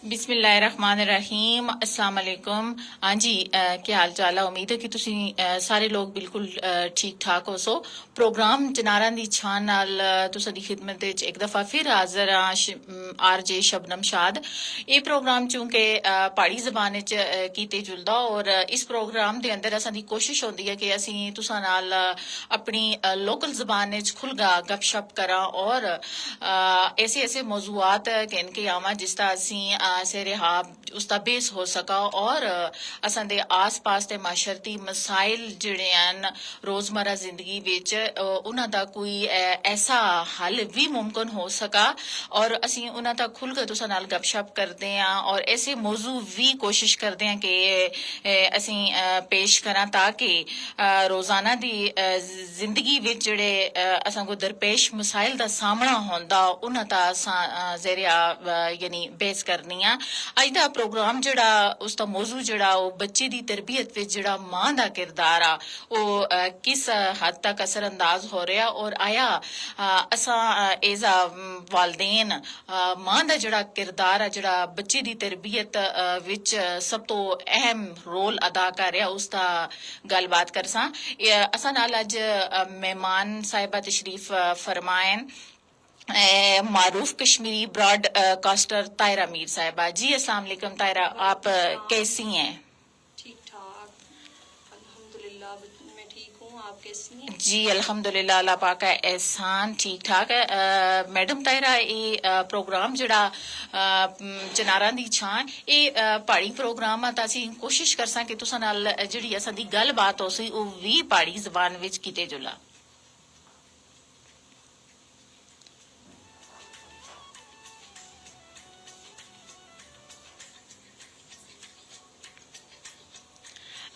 बिस्मिल्लाहिर्रहमानिर्रहीम अस्सलाम वालेकुम। हाँ जी, क्या हाल चाल है? उम्मीद है कि ਤੁਸੀਂ ਸਾਰੇ ਲੋਕ ਬਿਲਕੁਲ ਠੀਕ ਠਾਕ ਹੋ। ਸੋ ਪ੍ਰੋਗਰਾਮ ਚਨਾਰਾਂ ਦੀ ਛਾਂ ਨਾਲ ਤੁਸਾਂ ਦੀ ਖਿਦਮਤ ਵਿੱਚ ਇੱਕ ਦਫਾ ਫਿਰ ਹਾਜ਼ਰ ਹਾਂ, ਆਰਜੇ ਸ਼ਬਨਮ ਸ਼ਾਦ। ਇਹ ਪ੍ਰੋਗਰਾਮ ਚੂੰਕਿ ਪਹਾੜੀ ਜ਼ਬਾਨ ਵਿੱਚ ਕੀਤੇ ਜੁਲਦਾ ਔਰ ਇਸ ਪ੍ਰੋਗਰਾਮ ਦੇ ਅੰਦਰ ਅਸਾਂ ਦੀ ਕੋਸ਼ਿਸ਼ ਹੁੰਦੀ ਹੈ ਕਿ ਅਸੀਂ ਤੁਸਾਂ ਨਾਲ ਆਪਣੀ ਲੋਕਲ ਜ਼ਬਾਨ ਵਿੱਚ ਖੁੱਲ੍ਹਾ ਗੱਪਸ਼ਪ ਕਰਾਂ ਔਰ ऐसे ऐसे मौजूआत कहन के आवा जिसदा ਅਸੀਂ ਸਿਰਹਾਬ ਉਸਦਾ ਬੇਸ ਹੋ ਸਕਾ ਔਰ ਅਸਾਂ ਦੇ ਆਸ-ਪਾਸ ਦੇ ਮਾਸ਼ਰਤੀ ਮਸਾਇਲ ਜਿਹੜੇ ਹਨ ਰੋਜ਼ਮਰਾ ਜ਼ਿੰਦਗੀ ਵਿੱਚ ਉਹਨਾਂ ਦਾ ਕੋਈ ਐਸਾ ਹੱਲ ਵੀ ਮੁਮਕਨ ਹੋ ਸਕਾ ਔਰ ਅਸੀਂ ਉਹਨਾਂ ਤੱਕ ਖੁੱਲ੍ਹ ਕੇ ਤੁਸਾਂ ਨਾਲ ਗੱਪਸ਼ਪ ਕਰਦੇ ਹਾਂ ਔਰ ਐਸੇ ਮੌਜੂ ਵੀ ਕੋਸ਼ਿਸ਼ ਕਰਦੇ ਹਾਂ ਕਿ ਅਸੀਂ ਪੇਸ਼ ਕਰਾਂ ਤਾਂ ਕਿ ਰੋਜ਼ਾਨਾ ਦੀ ਜ਼ਿੰਦਗੀ ਵਿੱਚ ਜਿਹੜੇ ਅਸਾਂ ਕੋ ਦਰਪੇਸ਼ ਮਸਾਇਲ ਦਾ ਸਾਹਮਣਾ ਹੁੰਦਾ ਉਹਨਾਂ ਦਾ ਜ਼ਰੀਆ ਯਾਨੀ ਬੇਸ ਕਰਨੀ ਆ। ਅੱਜ ਦਾ ਪ੍ਰੋਗਰਾਮ ਜਿਹੜਾ ਉਸਦਾ ਮੌਜੂ ਜਿਹੜਾ ਉਹ ਬੱਚੇ ਦੀ ਤਰਬੀਅਤ ਵਿੱਚ ਜਿਹੜਾ ਮਾਂ ਦਾ ਕਿਰਦਾਰ ਆ ਉਹ ਕਿਸ ਹੱਦ ਤੱਕ ਅਸਰ ਅੰਦਾਜ਼ ਹੋ ਰਿਹਾ ਔਰ ਆਇਆ ਅਸਾਂ ਐਜ਼ ਆ ਵਾਲਦੇਨ ਮਾਂ ਦਾ ਜਿਹੜਾ ਕਿਰਦਾਰ ਆ ਜਿਹੜਾ ਬੱਚੇ ਦੀ ਤਰਬੀਅਤ ਵਿੱਚ ਸਭ ਤੋਂ ਅਹਿਮ ਰੋਲ ਅਦਾ ਕਰ ਰਿਹਾ ਉਸਦਾ ਗੱਲਬਾਤ ਕਰਸਾਂ। ਅਸਾਂ ਨਾਲ ਅੱਜ ਮਹਿਮਾਨ ਸਾਹਿਬਾ तशरीफ फरमाएं मारूफ कश्मीरी ब्रॉडकास्टर तायरा मीर साहिबा। जी अस्सलाम वालेकुम तायरा, आप कैसी हैं? ठीक ठाक अल्हम्दुलिल्लाह, मैं ठीक हूँ। आप कैसी हैं? जी अल्हम्दुलिल्लाह, अल्लाह पाक का एहसान ठीक ठाक है। मैडम तायरा ये प्रोग्राम जड़ा ਚਨਾਰਾਂ ਦੀ ਛਾਂ ਇਹ ਪਹਾੜੀ ਪ੍ਰੋਗਰਾਮ ਆ ਤਾਂ ਅਸੀਂ ਕੋਸ਼ਿਸ਼ ਕਰਸਾਂ ਕਿ ਤੁਸਾਂ ਨਾਲ ਜਿਹੜੀ ਅਸਾਂ ਦੀ ਗੱਲਬਾਤ ਹੋ ਸੀ ਉਹ ਵੀ ਪਹਾੜੀ ਜ਼ਬਾਨ ਵਿੱਚ ਕੀਤੇ ਜੁਲਾ।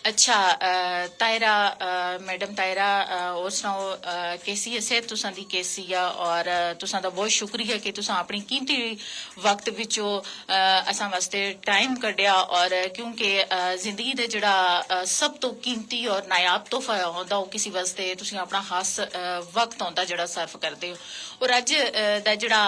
अच्छा तायरा मैडम तायरा और सुनाओ कैसी है सेहत तुसां दी कैसी आ और तुसां दा बहुत शुक्रिया कि तुसां अपनी कीमती वक्त विचों असां वास्ते टाइम कड्ढिया और क्योंकि जिंदगी दे जेड़ा सब तो कीमती और नायाब तोहफा होंदा वो किसी वास्ते तुसीं अपना खास वक्त होंदा जेड़ा सर्फ करदे हो और अज दा जेड़ा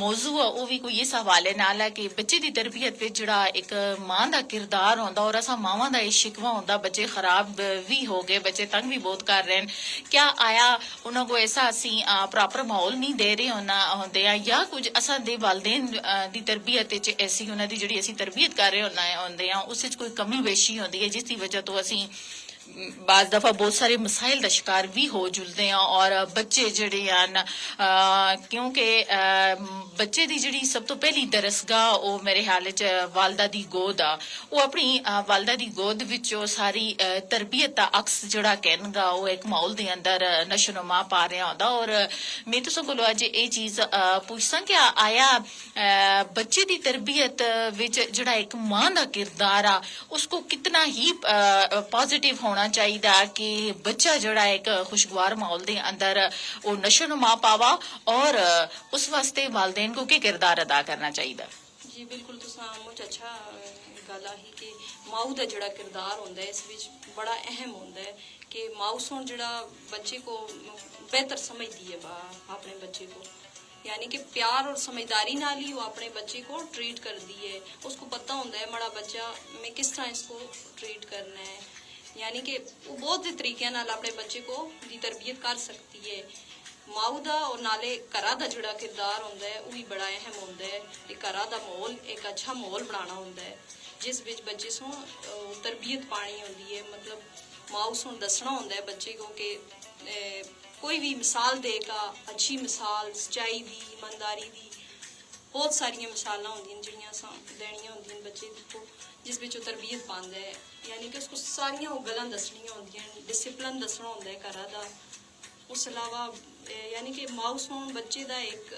मौजू है वो भी कोई इस हवाले नाल है कि बच्चे दी तरबियत विच जेड़ा एक मां दा किरदार होंदा और असां मावां दा इह शिकवा होंदा बच्चे खराब भी हो गए, बच्चे तंग भी बहुत कर रहे हैं। क्या आया उन्होंने को ऐसा असी प्रॉपर माहौल नहीं दे रहे होंदे या कुछ असा दे वालदेन दी तरबियत ऐसी उन्होंने दी जिहड़ी असी तरबियत कर रहे होंदे उस कोई कमी बेशी होंदी है जिसकी वजह तो असी बाज दफा बहुत सारे मसाइल का शिकार भी हो जुलते हैं और बच्चे जड़े हैं क्योंकि बच्चे की जी सब तो पहली दरसगाह वो मेरे ख्याल वालदा दी गोद आ वो अपनी वालदा दी गोद विचों सारी तरबियत का अक्स जड़ा कहनगा वो एक माहौल के अंदर नशोनुमा पा रहा होंदा और मैं तुसां कोलों अज ये चीज पूछसां कि आया बच्चे की तरबियत विच जड़ा एक मां का किरदार आ उसको कितना ही पॉजिटिव होना चाहिए कि बच्चा जड़ा एक खुशगवार माहौल के अंदर वो नशोनुमा पावा और उस वास्ते वालदेन को क्या किरदार अदा करना चाहिए? जी बिल्कुल, तुसां मुझ अच्छा गल आही कि माऊ दा जड़ा किरदार होंदा है इस विच बड़ा अहम होंदा है कि माऊ सोन जड़ा बच्चे को बेहतर समझदी है अपने बच्चे को, यानी कि प्यार और समझदारी नाल ही वो अपने बच्चे को ट्रीट करती है। उसको पता होंदा है बड़ा बच्चा मैं किस तरह इसको ट्रीट करना है, यानी कि वो बहुत तरीके नाल अपने बच्चे को दी तरबियत कर सकती है। माऊ दा और नाले घरा दा जड़ा किरदार होंदा है वो भी बड़ा अहम होंदा है कि घरा दा माहौल एक अच्छा माहौल बनाना होंदा है जिस विच बच्चे सो तरबियत पानी होंदी है। मतलब माऊ सो दसना होंदा है बच्चे को कि कोई भी मिसाल देगा, अच्छी मिसाल सच्चाई दी, ईमानदारी दी, बहुत सारिया मिसालां होंदियां जिहड़ियां असां देनियां होंदियां बच्चे को जिस विच तरबियत पांदा है, यानी कि उसको सारियां वो गल्लां दसनियां होंदियां, डिसिपलिन दसना होंदा है घरा दा। उस अलावा यानी कि माऊ सोन बच्चे दा एक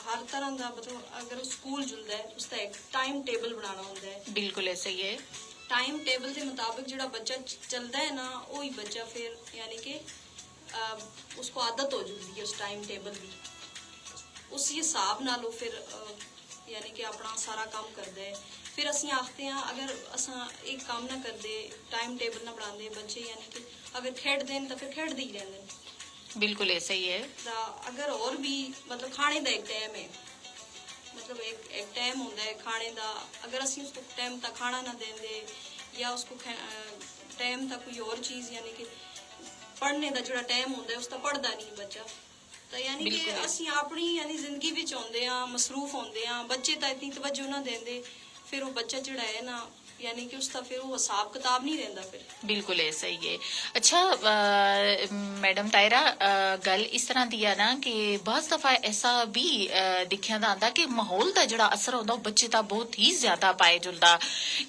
हर तरह का मतलब अगर स्कूल जुलदा है उसका एक टाइम टेबल बनाना होंदा है। बिल्कुल ऐसा ही है। टाइम टेबल के मुताबिक जो बच्चा चलता है ना वही बच्चा फिर यानी कि उसको आदत हो जाती है उस टाइम टेबल की, उस हिसाब नाल वो फिर यानी कि अपना सारा काम करता है। फिर असीं आखते हैं अगर असां एक काम ना करते टाइम टेबल ना बनाते बच्चे यानी कि अगर खेडते हैं तो फिर खेडते ही रहते हैं। बिल्कुल ऐसा ही है। अगर और भी मतलब खाने का एक टाइम है मतलब एक टाइम होता है खाने का, अगर असं उसको टाइम तक खाना ना देंगे या उसको टाइम तक कोई और चीज़ यानी कि पढ़ने का जो टाइम होता है उसका पढ़ता नहीं बच्चा, तो यानी कि असं अपनी यानी जिंदगी में आते हैं मसरूफ होंगे हैं, बच्चे तो इतनी तवज्जो ना देंगे, फिर वो बच्चा जोड़ा है ना यानी कि उसका फिर वो हिसाब किताब नहीं रहता फिर। बिल्कुल ऐसा ही है। अच्छा मैडम तायरा, गल इस तरह दी है ना कि बहुत दफा ऐसा भी दिखिया जाता कि माहौल का जड़ा असर होता बच्चे का बहुत ही ज्यादा पाए जुलदा,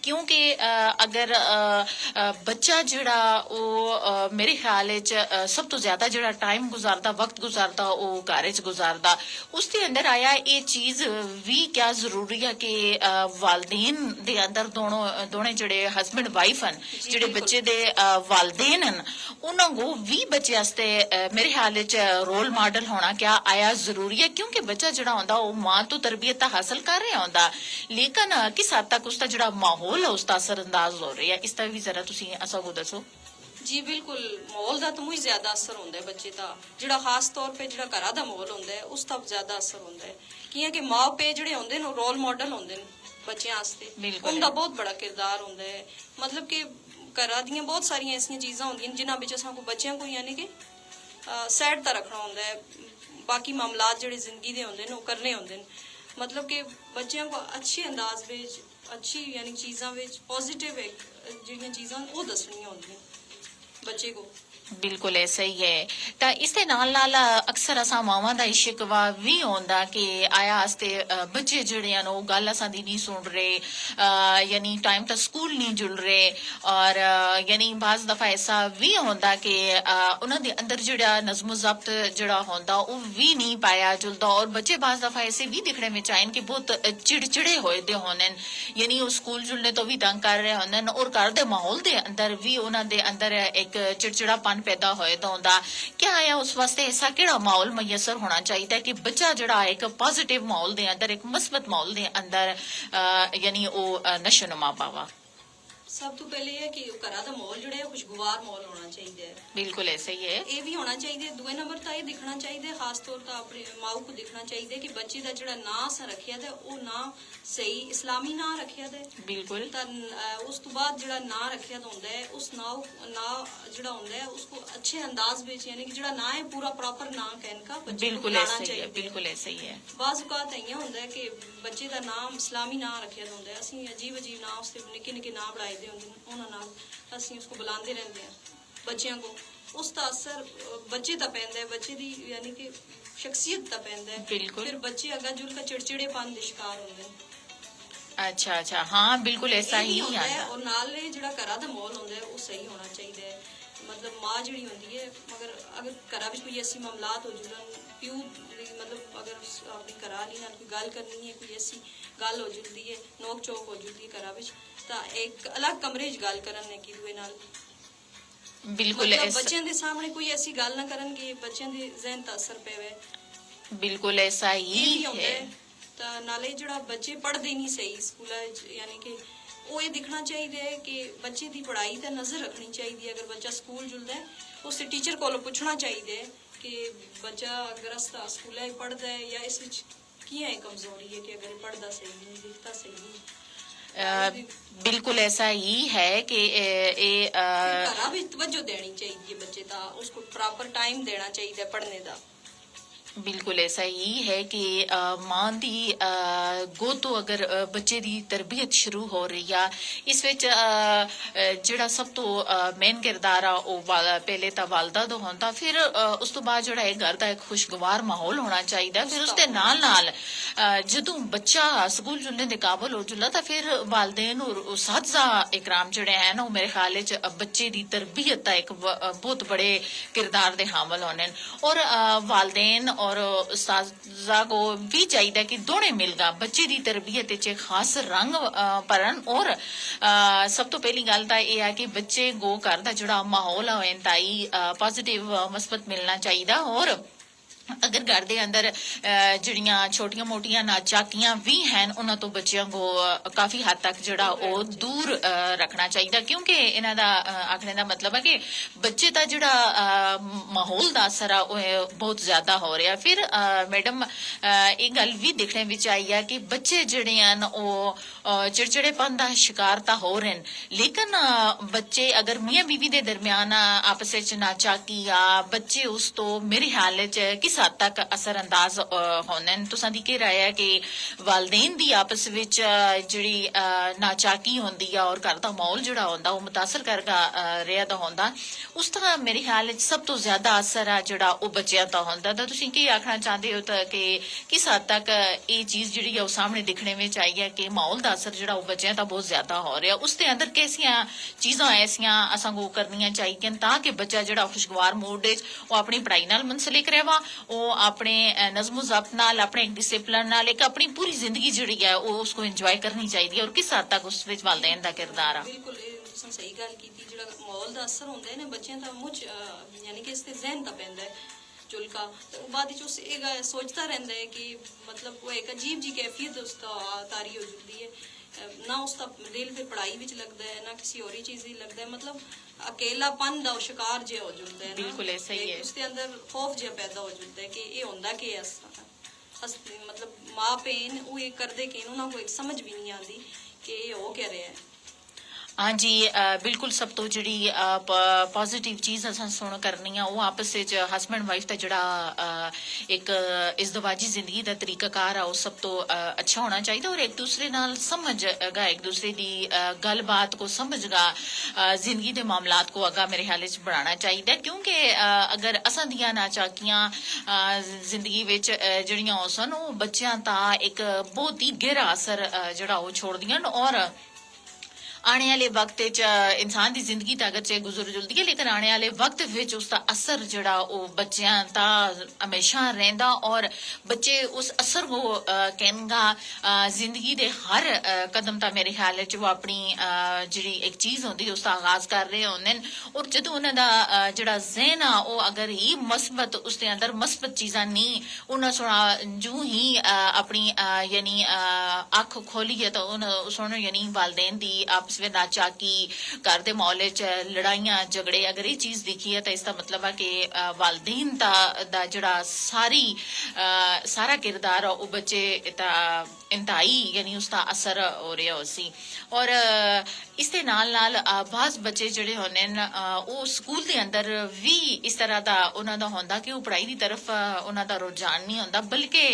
क्योंकि अगर बच्चा जड़ा वो मेरे ख्याल सब तो ज्यादा जड़ा टाइम गुजारदा वक्त गुजारदा वो घर च गुजारदा, उसके अंदर आया ये चीज भी क्या जरूरी है कि वालदेन दे अंदर दोने जड़े हस्बैंड वाइफ हैं जेडे बच्चे दे वालदेन हैं उन्हों को भी बच्चे आस्ते मेरे ख्याल रोल मॉडल होना क्या आया जरूरी है, क्योंकि बच्चा जड़ा होंदा वो मां तो तरबियत हासिल कर रहा होंदा, लेकिन किस हद तक उसका जड़ा माहौल है उसका असरअंदाज हो रहा है, इसका भी जरा तुसी असा को दसो। जी बिल्कुल, माहौल का तो मुझे ज्यादा असर होता है बच्चे का, जो खास तौर पर जो घर का माहौल होता है उसका ज्यादा असर होता है, कि माँ पे जोड़े होंगे रोल मॉडल होंगे बच्चों वास्ते, उनका बहुत बड़ा किरदार होंदा है। मतलब कि घर दियां बहुत सारिया ऐसी चीज़ां होंदियां जिन्हां विच असां को बच्चों को यानी कि सैड दा रखना होंदा है, बाकी मामलात जिहड़े जिंदगी दे होंदे न ओह करने होंदे न, मतलब कि बच्चों को अच्छे अंदाज विच अच्छी यानी चीज़ां विच पॉजिटिव जिहड़ियां चीज़ां ओह दसणियां होंदियां बच्चे को। बिल्कुल ऐसा ही है। तो इसके नाल नाल अक्सर असा मावां दा शिकवा भी होंदा कि आया आस्ते बच्चे जेड़े हैं वो गल असा दी नहीं सुन रहे, यानी टाइम तक स्कूल नहीं जुड़ रहे, और यानी बाज दफा ऐसा भी होंदा कि उन्हां दे अंदर जेड़ा नज़्म ज़ब्त जेड़ा होंदा वो भी नहीं पाया जुलदा, और बच्चे बाज दफा ऐसे भी दिखने में चाहन कि बहुत चिड़चिड़े होए दे होने, यानी वो स्कूल जुड़ने तो भी तंग कर रहे होने, और घर दे माहौल दे अंदर भी उन्हां दे अंदर एक चिड़चिड़ापन पैदा होए तो होंदा। क्या आया उस वास्ते ऐसा केड़ा माहौल मुयसर होना चाहिए कि बच्चा जड़ा एक पॉजिटिव माहौल दे अंदर एक मुस्बत माहौल दे अंदर यानी वो नशो नुमा पावा। सब तो पहले है कि घर का माहौल जोड़ा है खुशगवार माहौल होना चाहिए। बिल्कुल ऐसे ही है, ये भी होना चाहिए। दूसरे नंबर तो ये दिखना चाहिए, खास तौर पर अपने माओ को दिखना चाहिए कि बच्चे का जो ना अस रखिया था वो ना सही इस्लामी ना रखिया था। बिल्कुल। उस तो बाद जो ना रखिया होंदा है उस ना जो होंदा है उसको अच्छे अंदाज में यानी कि जो ना है पूरा प्रॉपर ना कहने का बच्चे बिल्कुल को ऐसे ही चाहिए। है, बिल्कुल ऐसे ही है। बाज़ औकात इयां होंदा है कि बच्चे का नाम इस्लामी ना रखिया होंदा है, असीं अजीब अजीब ना उसते निक्के निक्के ना बनाए दे होंदे उन्हां नाल असीं उसको बुलांदे रहंदे हैं बच्चों को, उसका असर बच्चे दा पैंदा है, बच्चे दी यानी कि शख्सियत दा पैंदा है। बिल्कुल। फिर बच्चे अग्गा जुल के चिड़चिड़ेपन दे शिकार होंदे हैं। अच्छा अच्छा, हाँ बिल्कुल ऐसा ही होंदा है। है। और नाल जेड़ा घरा दा माहौल होंदा है वो सही होना चाहिए। मतलब माँ जिहड़ी होंदी है, मगर अगर घरा विच कोई ऐसी मामलात हो जुड़न प्यू मतलब अगर अपनी घरा आह्ली नाल कोई गल करनी है, कोई ऐसी गल हो जुलदी है, नोक चोक हो जुलदी है घरा विच, तां एक अलग कमरे च गल करन इक दूए नाल। बिल्कुल मतलब ऐसा, बच्चों के सामने कोई ऐसी गल ना करन कि बच्चों के ज़हन ते असर पेवे। बिल्कुल ऐसा ही है। तां नाले जेड़ा बच्चे पढ़दे नहीं सही स्कूला यानी कि वो ये दिखना चाहिए कि बच्चे की पढ़ाई पर नज़र रखनी चाहिए। अगर बच्चा स्कूल जुलदा है उससे टीचर को पूछना चाहिए कि बच्चा अगर अस्ता स्कूल पढ़ता है या इस कियां कमजोरी है कि अगर पढ़ता सही नहीं लिखता सही नहीं। बिल्कुल ऐसा ही है कि घरा भी तवज्जो देनी चाहिए बच्चे दा, उसको प्रॉपर टाइम देना चाहिए पढ़ने का। बिल्कुल ऐसा ही है कि मां दी गो तो अगर बच्चे दी तरबियत शुरू हो रही है, इस विच जेड़ा सब तो मेन किरदार आ वो पहले तो वालदा दा होंदा, फिर उस तो बाद जेड़ा घर दा एक खुशगवार माहौल होना चाहिए। फिर उसके नाल नाल जदों बच्चा स्कूल जुलने दे काबल हो जुला तो फिर वालदेन और उसातिज़ा इकराम जेड़े हैं ना वो मेरे ख्याल च बच्चे दी तरबियत दा एक बहुत बड़े किरदार दे हामिल होने, और वालदेन और उस्ताज़ा को भी चाहिए कि दोने मिलकर बच्चे की तरबियत च खास रंग भरन, और सब तो पहली गल तो यह है कि बच्चे को घर का जोड़ा माहौल है इंतहाई पॉजिटिव मस्बत मिलना चाहिए, और ਅਗਰ ਘਰ ਦੇ ਅੰਦਰ ਜਿਹੜੀਆਂ ਛੋਟੀਆਂ ਮੋਟੀਆਂ ਨਾਚਾਕੀਆਂ ਵੀ ਹਨ ਉਹਨਾਂ ਤੋਂ ਬੱਚਿਆਂ ਕੋ ਕਾਫੀ ਹੱਦ ਤੱਕ ਜਿਹੜਾ ਉਹ ਦੂਰ ਰੱਖਣਾ ਚਾਹੀਦਾ ਕਿਉਂਕਿ ਇਹਨਾਂ ਦਾ ਆਖਣੇ ਦਾ ਮਤਲਬ ਹੈ ਕਿ ਬੱਚੇ ਦਾ ਜਿਹੜਾ ਮਾਹੌਲ ਦਾ ਅਸਰ ਆ ਉਹ ਬਹੁਤ ਜ਼ਿਆਦਾ ਹੋ ਰਿਹਾ ਫਿਰ ਮੈਡਮ ਇਹ ਗੱਲ ਵੀ ਦੇਖਣੇ ਵਿੱਚ ਆਈ ਹੈ ਕਿ ਬੱਚੇ ਜਿਹੜੇ ਹਨ ਉਹ ਚਿੜਚਿੜੇਪਨ ਦਾ ਸ਼ਿਕਾਰ ਤਾਂ ਹੋ ਰਹੇ ਨੇ ਲੇਕਿਨ ਬੱਚੇ ਅਗਰ ਮੀਆਂ ਬੀਵੀ ਦੇ ਦਰਮਿਆਨ ਆਪਸ ਵਿੱਚ ਨਾਚਾਕੀ ਆ ਬੱਚੇ ਉਸ ਤੋਂ ਮੇਰੇ ਖਿਆਲ ਵਿੱਚ ਕਿਸ ਹੱਦ ਤੱਕ ਅਸਰਅੰਦਾਜ਼ ਹੁੰਦੇ ਨੇ ਤੁਸਾਂ ਦੀ ਕੀ ਰਾਏ ਹੈ ਕਿ ਵਾਲਦੇਨ ਦੀ ਆਪਸ ਵਿੱਚ ਜਿਹੜੀ ਨਾਚਾਕੀ ਹੁੰਦੀ ਆ ਔਰ ਘਰ ਦਾ ਮਾਹੌਲ ਜਿਹੜਾ ਹੁੰਦਾ ਉਹ ਮੁਤਾਸਰ ਕਰਗਾ ਰਿਹਾ ਤਾਂ ਹੁੰਦਾ ਉਸ ਦਾ ਮੇਰੇ ਖਿਆਲ ਵਿੱਚ ਸਭ ਤੋਂ ਜ਼ਿਆਦਾ ਅਸਰ ਆ ਜਿਹੜਾ ਉਹ ਬੱਚਿਆਂ ਦਾ ਹੁੰਦਾ ਤਾਂ ਤੁਸੀਂ ਕੀ ਆਖਣਾ ਚਾਹੁੰਦੇ ਹੋ ਤਾਂ ਕਿ ਕਿਸ ਹੱਦ ਤੱਕ ਇਹ ਚੀਜ਼ ਜਿਹੜੀ ਆ ਉਹ ਸਾਹਮਣੇ ਦਿਖਣੇ ਵਿੱਚ ਆਈ ਹੈ ਕਿ ਮਾਹੌਲ ਦਾ ਅਸਰ ਜਿਹੜਾ ਉਹ ਬੱਚਿਆਂ ਦਾ ਬਹੁਤ ਜ਼ਿਆਦਾ ਹੋ ਰਿਹਾ ਉਸ ਦੇ ਅੰਦਰ ਕਿਹੜੀਆਂ ਚੀਜ਼ਾਂ ਐਸੀਆਂ ਅਸਾਂ ਕੋ ਕਰਨੀਆਂ ਚਾਹੀਦੀਆਂ ਤਾਂ ਕਿ ਬੱਚਾ ਜਿਹੜਾ ਖੁਸ਼ਗਵਾਰ ਮੂਡ ਵਿੱਚ ਉਹ ਆਪਣੀ ਪੜ੍ਹਾਈ ਨਾਲ ਮੁਨਸਲਿਕ ਰਹਿਵਾ ਉਹ ਆਪਣੇ ਨਜ਼ਮੋ ਜ਼ਬਤ ਨਾਲ ਆਪਣੇ ਡਿਸਿਪਲਿਨ ਨਾਲ ਇੱਕ ਆਪਣੀ ਪੂਰੀ ਜ਼ਿੰਦਗੀ ਜਿਹੜੀ ਹੈ ਉਹ ਉਸको ਇੰਜੋਏ ਕਰਨੀ ਚਾਹੀਦੀ ਹੈ ਔਰ ਕਿਸ ਹੱਦ ਤੱਕ ਉਸ ਵਿੱਚ ਵਾਲਦੈਨ ਦਾ ਕਿਰਦਾਰ ਆ ਬਿਲਕੁਲ ਇਹ ਤੁਸੀਂ ਸਹੀ ਗੱਲ ਕੀਤੀ ਜਿਹੜਾ ਮਾਹੌਲ ਦਾ ਅਸਰ ਹੁੰਦਾ ਹੈ ਨਾ ਬੱਚਿਆਂ ਦਾ ਮੁੱਝ ਯਾਨੀ ਕਿ ਇਸ ਤੇ ਜ਼ਿਹਨ ਤਾਂ ਪੈਂਦਾ ਹੈ ਚੁਲਕਾ तो बाद उस सोचता रहता है कि मतलब वो एक अजीब जी कैफियत उसका तारी हो जाती है ना उसका दिल फिर पढ़ाई विच लगता है ना किसी और ही चीज ही लगता है मतलब अकेलापन दा शिकार जे हो जाता है बिल्कुल ऐसा ही है उसके अंदर खौफ जे पैदा हो जाता है कि ये होंदा कि मतलब माँ पेन वो ये करदे कि उन्होंने को एक समझ भी नहीं आती कि ये हो क्या रहा है हाँ जी बिल्कुल सब तो जी पॉजिटिव चीज़ असां सुन करनी आ वो आपस विच हसबैंड वाइफ का जड़ा एक इज़दवाजी जिंदगी का तरीकाकार आ सब तो अच्छा होना चाहिए और एक दूसरे नाल समझगा एक दूसरे की गलबात को समझगा जिंदगी के मामलात को अगा मेरे ख्याल च बढ़ाना चाहिए क्योंकि अगर असां दियां नाचाकियां जिंदगी विच जड़ियां सन वो बच्चों का एक बहुत ही गहरा असर जड़ा वो छोड़दियां और आने वाले वक्त इंसान की जिंदगी तो अगर चाहे गुजर जुलती है लेकिन आने वाले वक्त विच उसका असर जड़ा वो बच्चों का हमेशा रहता और बच्चे उस असर को कहनगा जिंदगी के हर कदम का मेरे ख्याल वो अपनी जी एक चीज होती है उसका आगाज कर रहे होंगे और जो उन्होंने जड़ा जहन आ वो अगर ही मस्बत उसके अंदर मस्बत चीज़ा नहीं उन्हें सुना जू ही अपनी यानी अख खोली है तो उन्होंने यानी वालदेन की आपस में नाचाकी घर के माहौल लड़ाइयां झगड़े अगर ये चीज दिखी है तो इसका मतलब है कि वालदेन दा जड़ा सारा किरदार वो बच्चे इंतहाई यानी उसका असर हो रहा उसी और इसके नाल नाल बाज़ बच्चे जड़े होने वो स्कूल के अंदर भी इस तरह का उन्होंने होंदा कि वो पढ़ाई की तरफ उन्होंने रुझान नहीं होंदा बल्कि